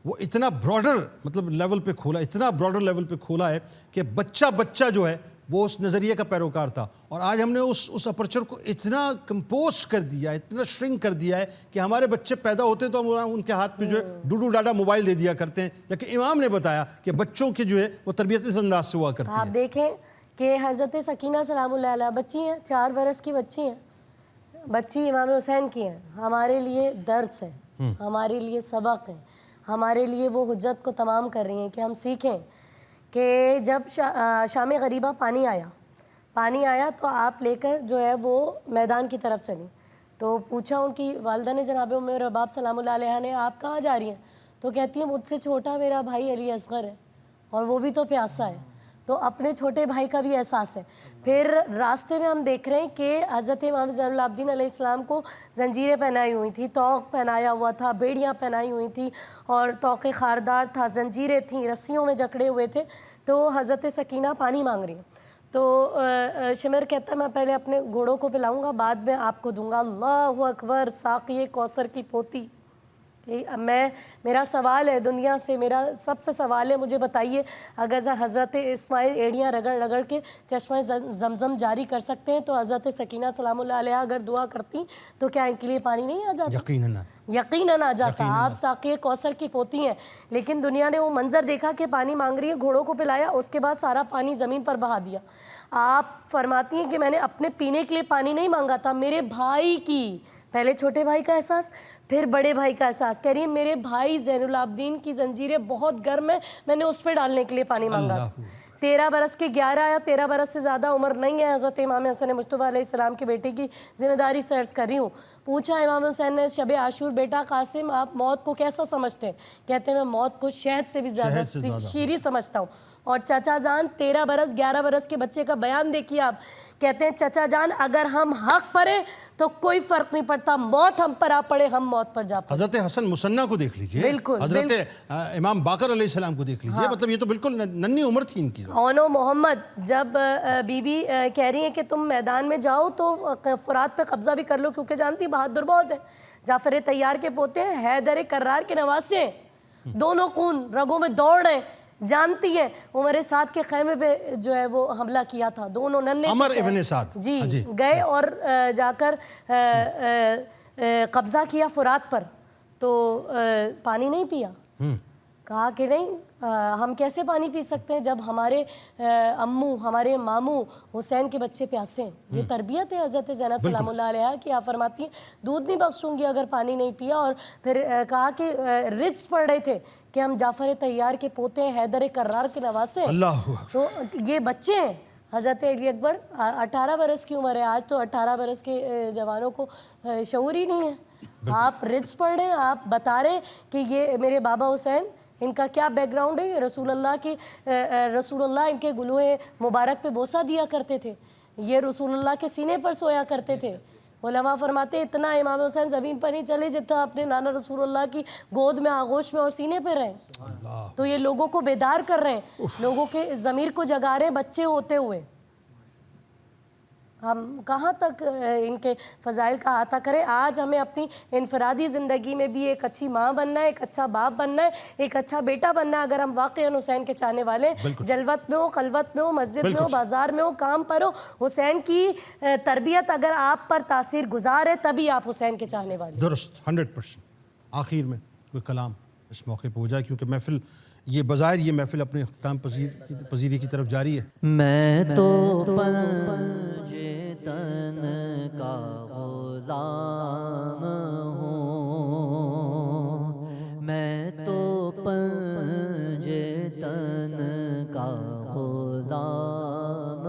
وہ اتنا براڈر مطلب لیول پہ کھولا، اتنا براڈر لیول پہ کھولا ہے کہ بچہ جو ہے وہ اس نظریے کا پیروکار تھا، اور آج ہم نے اس اپرچر کو اتنا کمپوز کر دیا، اتنا شرنک کر دیا ہے کہ ہمارے بچے پیدا ہوتے ہیں تو ہم ان کے ہاتھ پہ جو ہے ڈوڈو ڈاڈا موبائل دے دیا کرتے ہیں، جبکہ امام نے بتایا کہ بچوں کی جو ہے وہ تربیت اس انداز سے ہوا کرتی ہے. آپ دیکھیں کہ حضرت سکینہ سلام اللہ علیہ بچی ہیں، 4 برس کی بچی ہیں، بچی امام حسین کی ہیں، ہمارے لیے درس ہے، ہمارے لیے سبق ہے، ہمارے لیے وہ حجت کو تمام کر رہی ہیں کہ ہم سیکھیں کہ جب شام غریبہ پانی آیا تو آپ لے کر جو ہے وہ میدان کی طرف چلیں. تو پوچھا ان کی والدہ نے جناب ام رباب سلام اللہ علیہ نے، آپ کہاں جا رہی ہیں؟ تو کہتی ہیں مجھ سے چھوٹا میرا بھائی علی اصغر ہے اور وہ بھی تو پیاسا ہے. تو اپنے چھوٹے بھائی کا بھی احساس ہے. پھر راستے میں ہم دیکھ رہے ہیں کہ حضرت امام زین العابدین علیہ السلام کو زنجیریں پہنائی ہوئی تھیں، طوق پہنایا ہوا تھا، بیڑیاں پہنائی ہوئی تھیں اور طوق خاردار تھا، زنجیریں تھیں، رسیوں میں جکڑے ہوئے تھے. تو حضرت سکینہ پانی مانگ رہی ہیں. تو شمر کہتا ہے میں پہلے اپنے گھوڑوں کو پلاؤں گا، بعد میں آپ کو دوں گا. اللہ اکبر، ساقی کوثر کی پوتی. میرا سوال ہے دنیا سے، میرا سب سے سوال ہے، مجھے بتائیے اگر حضرت اسماعیل ایڑیاں رگڑ کے چشمہ زمزم جاری کر سکتے ہیں تو حضرت سکینہ سلام اللہ علیہ اگر دعا کرتی تو کیا ان کے لیے پانی نہیں آ جاتا؟ یقیناً آ جاتا. آپ ساقی کوثر کی پوتی ہیں، لیکن دنیا نے وہ منظر دیکھا کہ پانی مانگ رہی ہے، گھوڑوں کو پلایا، اس کے بعد سارا پانی زمین پر بہا دیا. آپ فرماتی ہیں کہ میں نے اپنے پینے کے لیے پانی نہیں مانگا تھا، میرے بھائی کی، پہلے چھوٹے بھائی کا احساس، پھر بڑے بھائی کا احساس. کہہ رہی ہے میرے بھائی زین العابدین کی زنجیریں بہت گرم ہیں، میں نے اس پہ ڈالنے کے لیے پانی مانگا. 13 برس کے 11 یا 13 برس سے زیادہ عمر نہیں ہے حضرت امام حسن مصطفیٰ علیہ السلام کے بیٹے کی ذمہ داری سے عرض کر رہی ہوں. پوچھا امام حسین نے شب عاشور، بیٹا قاسم آپ موت کو کیسا سمجھتے ہیں؟ کہتے ہیں میں موت کو شہد سے بھی زیادہ شیریں سمجھتا ہوں. اور چچا جان 13 برس 11 برس کے بچے کا بیان دیکھیے آپ. کہتے ہیں چچا جان اگر ہم حق پر ہیں تو کوئی فرق نہیں پڑتا، موت ہم پر آ پڑے ہم موت پر جا پڑے. حضرت حسن مصنع کو دیکھ لیجئے، بالکل حضرت امام باقر علیہ السلام کو دیکھ لیجئے، مطلب یہ تو بالکل ننھی عمر تھی ان کی. اونو محمد جب بی بی کہہ رہی ہیں کہ تم میدان میں جاؤ تو فرات پہ قبضہ بھی کر لو، کیونکہ جانتی بہادر بہت ہے. جعفر طیار کے پوتے ہیں، حیدر کرار کے نواسے ہیں، دونوں خون رگوں میں دوڑ رہے ہیں. جانتی ہیں عمر سعد کے خیمے پہ جو ہے وہ حملہ کیا تھا، دونوں ننھے عمر ابن سعد جی گئے اور جا کر قبضہ کیا فرات پر، تو پانی نہیں پیا. کہا کہ نہیں ہم کیسے پانی پی سکتے ہیں جب ہمارے امو ہمارے ماموں حسین کے بچے پیاسے ہیں. یہ تربیت ہے حضرت زینب سلام اللہ علیہ کی. آپ فرماتی ہیں دودھ نہیں بخشوں گی اگر پانی نہیں پیا. اور پھر کہا کہ رجز پڑھ رہے تھے کہ ہم جعفر طیار کے پوتے ہیں، حیدر کرار کے نواسے ہیں. تو یہ بچے ہیں. حضرت علی اکبر 18 برس کی عمر ہے، آج تو 18 برس کے جوانوں کو شعور ہی نہیں ہے. آپ رجز پڑھ رہے ہیں، آپ بتا رہے ہیں کہ یہ میرے بابا حسین ان کا کیا بیک گراؤنڈ ہے. رسول اللہ ان کے گلوئے مبارک پہ بوسہ دیا کرتے تھے، یہ رسول اللہ کے سینے پر سویا کرتے تھے. علماء فرماتے اتنا امام حسین زمین پر نہیں چلے جتنا اپنے نانا رسول اللہ کی گود میں، آغوش میں اور سینے پہ رہے. تو یہ لوگوں کو بیدار کر رہے ہیں، لوگوں کے ضمیر کو جگا رہے ہیں بچے ہوتے ہوئے. ہم کہاں تک ان کے فضائل کا احاطہ کریں. آج ہمیں اپنی انفرادی زندگی میں بھی ایک اچھی ماں بننا ہے، ایک اچھا باپ بننا ہے، ایک اچھا بیٹا بننا ہے. اگر ہم واقعی حسین کے چاہنے والے، جلوت میں ہو، خلوت میں ہو، مسجد میں ہو، بازار میں ہو، کام پر ہو، حسین کی تربیت اگر آپ پر تاثیر گزار ہے تبھی آپ حسین کے چاہنے والے. درست 100%. آخر میں کوئی کلام اس موقع پہ ہو جائے، کیونکہ محفل یہ بظاہر یہ محفل اپنے اختتام پذیری کی طرف جاری ہے. میں تو پنج تن کا غلام ہوں، میں تو پنج تن کا غلام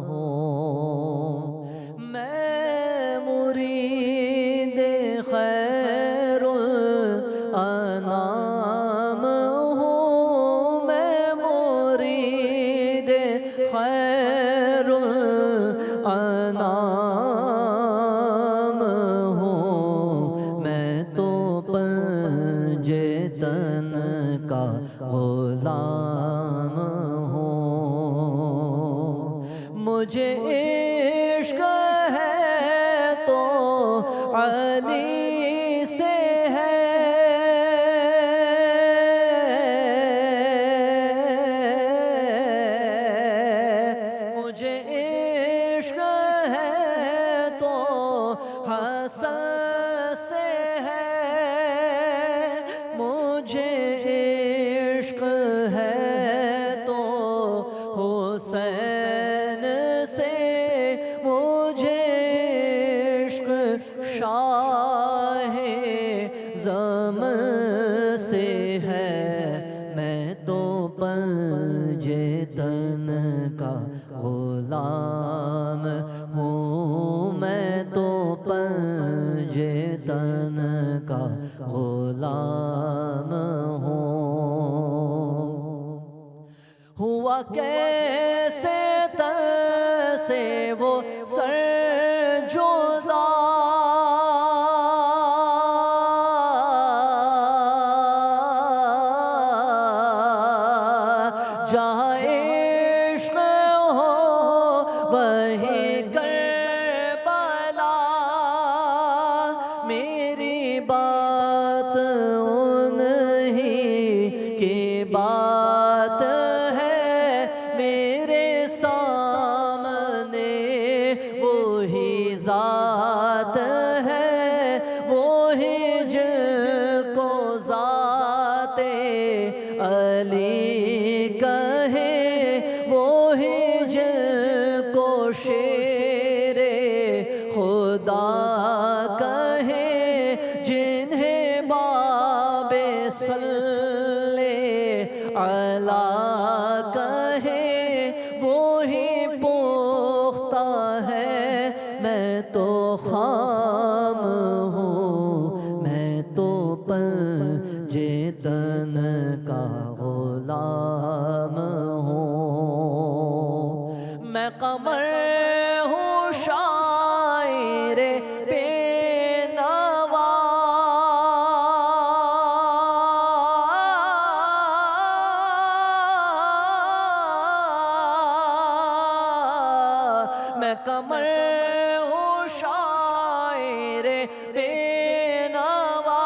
ہوں، میں مرید خیر الانام ہوں. کا غلام ہوں. مجھے عشق ہے تو علی سے ہے، مجھے عشق ہے تو حسن سے ہے، مجھے عشق ہے تو حسین سے، مجھے عشق شاہ زماں سے ہے. میں تو پنجے تن کا غلام ہوں، میں تو پنجے تن کا غلام ہوں. ہوا کیسے تن سے وہ سر جدا، جہاں عشق ہو وہیں کربلا. میری بات انہی کی بات ہے، میرے سامنے وہی ذات ہے، وہی جن کو ذات علی کہے، وہی جن کو شیر خدا کہے، جنہیں باب صلی علی کہے، وہی پختہ ہے. میں تو خام ہوں، میں تو پنجے تن کا غلام ہوں. میں قمر ہوں شاعر بے نوا، میں قمر ہوں شاعر بے نوا.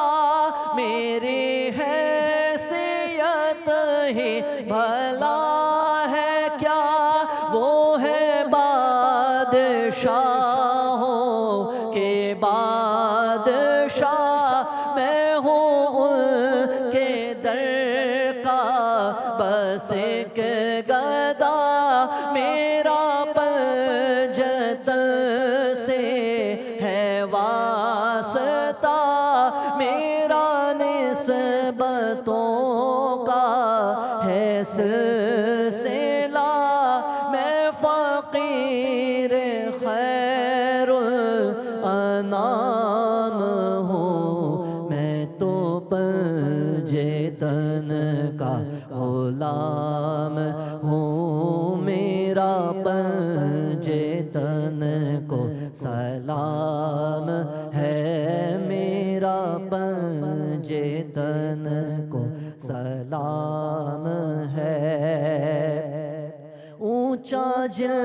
میری حیثیت ہی بھلا ہے کیا، وہ ہے بادشاہوں کے بادشاہ. میں ہوں ان کے در کا بس ایک گدا، میرا پنجت سے ہے واسطہ، میرا نسبتوں کا ہے سلسلہ. میں فقیر خیر الانام ہوں، میں تو پنجے تن کا غلام ہوں. میرا پنجے تن کو سلام ہے، میرا پنجے تن کو سلام ہے. اونچا جن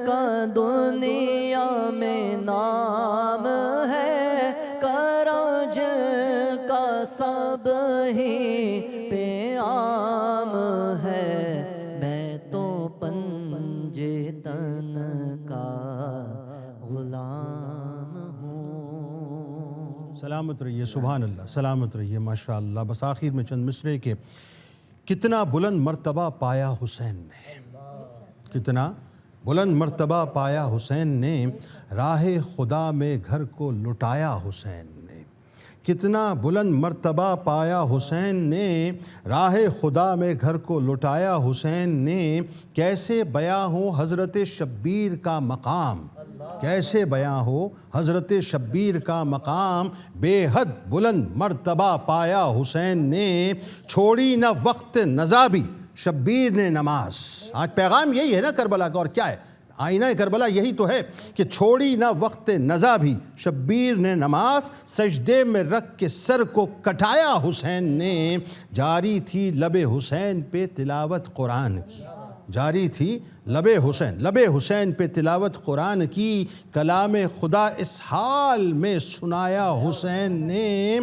کا دنیا میں نام ہے، کرم جن کا سب ہی پہ عام ہے. میں تو پنجے تن کا غلام ہوں. سلامت رہیے، سبحان اللہ، سلامت رہیے، ماشاء اللہ. بس آخر میں چند مصرے کے کتنا بلند مرتبہ پایا حسین نے، کتنا بلند مرتبہ پایا حسین نے، راہ خدا میں گھر کو لٹایا حسین نے. کتنا بلند مرتبہ پایا حسین نے، راہ خدا میں گھر کو لٹایا حسین نے. کیسے بیاں ہو حضرت شبیر کا مقام، کیسے بیاں ہو حضرت شبیر کا مقام. بے حد بلند مرتبہ پایا حسین نے، چھوڑی نہ وقت نزا بھی شبیر نے نماز. آج پیغام یہی ہے نا کربلا کا، اور کیا ہے؟ آئینہ کربلا یہی تو ہے کہ چھوڑی نہ وقت نزا بھی شبیر نے نماز، سجدے میں رکھ کے سر کو کٹایا حسین نے، جاری تھی لب حسین پہ تلاوت قرآن کی، جاری تھی لب حسین پہ تلاوت قرآن کی، کلام خدا اس حال میں سنایا حسین نے،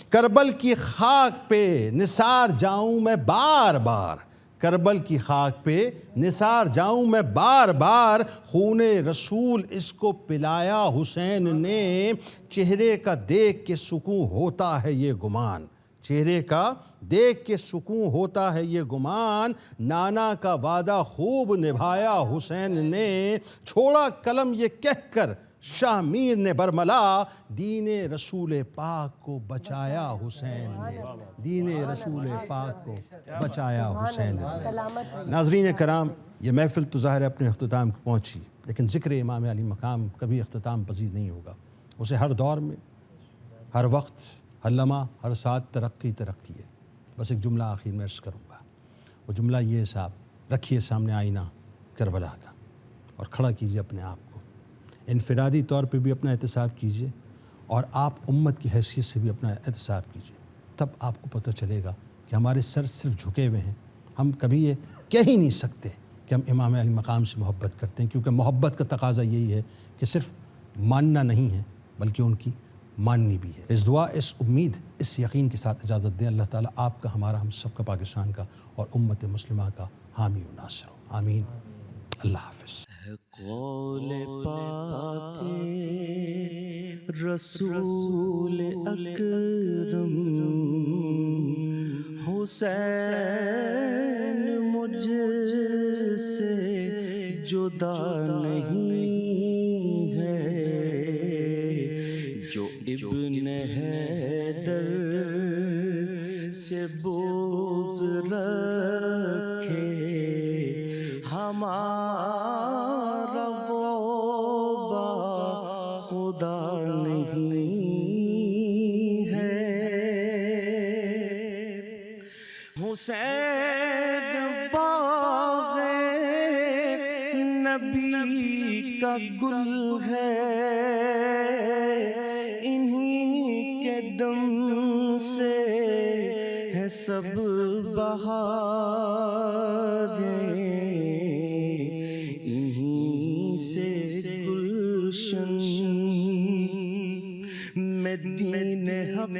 کربل کی خاک پہ نثار جاؤں میں بار بار، کربل کی خاک پہ نثار جاؤں میں بار بار، خون رسول اس کو پلایا حسین نے، چہرے کا دیکھ کے سکون ہوتا ہے یہ گمان، چہرے کا دیکھ کے سکون ہوتا ہے یہ گمان، نانا کا وعدہ خوب نبھایا حسین نے، چھوڑا قلم یہ کہہ کر شاہ میر نے برملا، دین رسول پاک کو بچایا حسین نے، دین رسول پاک کو بچایا حسین نے۔ ناظرین کرام، یہ محفل تو ظاہر ہے اپنے اختتام کو پہنچی، لیکن ذکر امام علی مقام کبھی اختتام پذیر نہیں ہوگا، اسے ہر دور میں، ہر وقت، ہر لمحہ، ہر ساتھ ترقی ہے۔ بس ایک جملہ آخر میں عرض کروں گا، وہ جملہ یہ ہے صاحب، رکھیے سامنے آئینہ کربلا کا اور کھڑا کیجئے اپنے آپ کو، انفرادی طور پہ بھی اپنا احتساب کیجئے اور آپ امت کی حیثیت سے بھی اپنا احتساب کیجئے، تب آپ کو پتہ چلے گا کہ ہمارے سر صرف جھکے ہوئے ہیں، ہم کبھی یہ کہہ ہی نہیں سکتے کہ ہم امام علی مقام سے محبت کرتے ہیں، کیونکہ محبت کا تقاضا یہی ہے کہ صرف ماننا نہیں ہے بلکہ ان کی ماننی بھی ہے۔ اس دعا، اس امید، اس یقین کے ساتھ اجازت دیں، اللہ تعالیٰ آپ کا، ہمارا، ہم سب کا، پاکستان کا اور امت مسلمہ کا حامی و ناصر ہو، آمین۔ اللہ حافظ۔ قول پاک رسول اکرم، حسین مجھ سے جدا نہیں ہے، جو ابن حیدر سے بغض رکھے، ہمارا وہ با خدا نہیں ہے، حسین باغ نبی کا گل ہے، انہی کے دم سے ہے سب بہاریں، انہی سے گلشن میں دین حق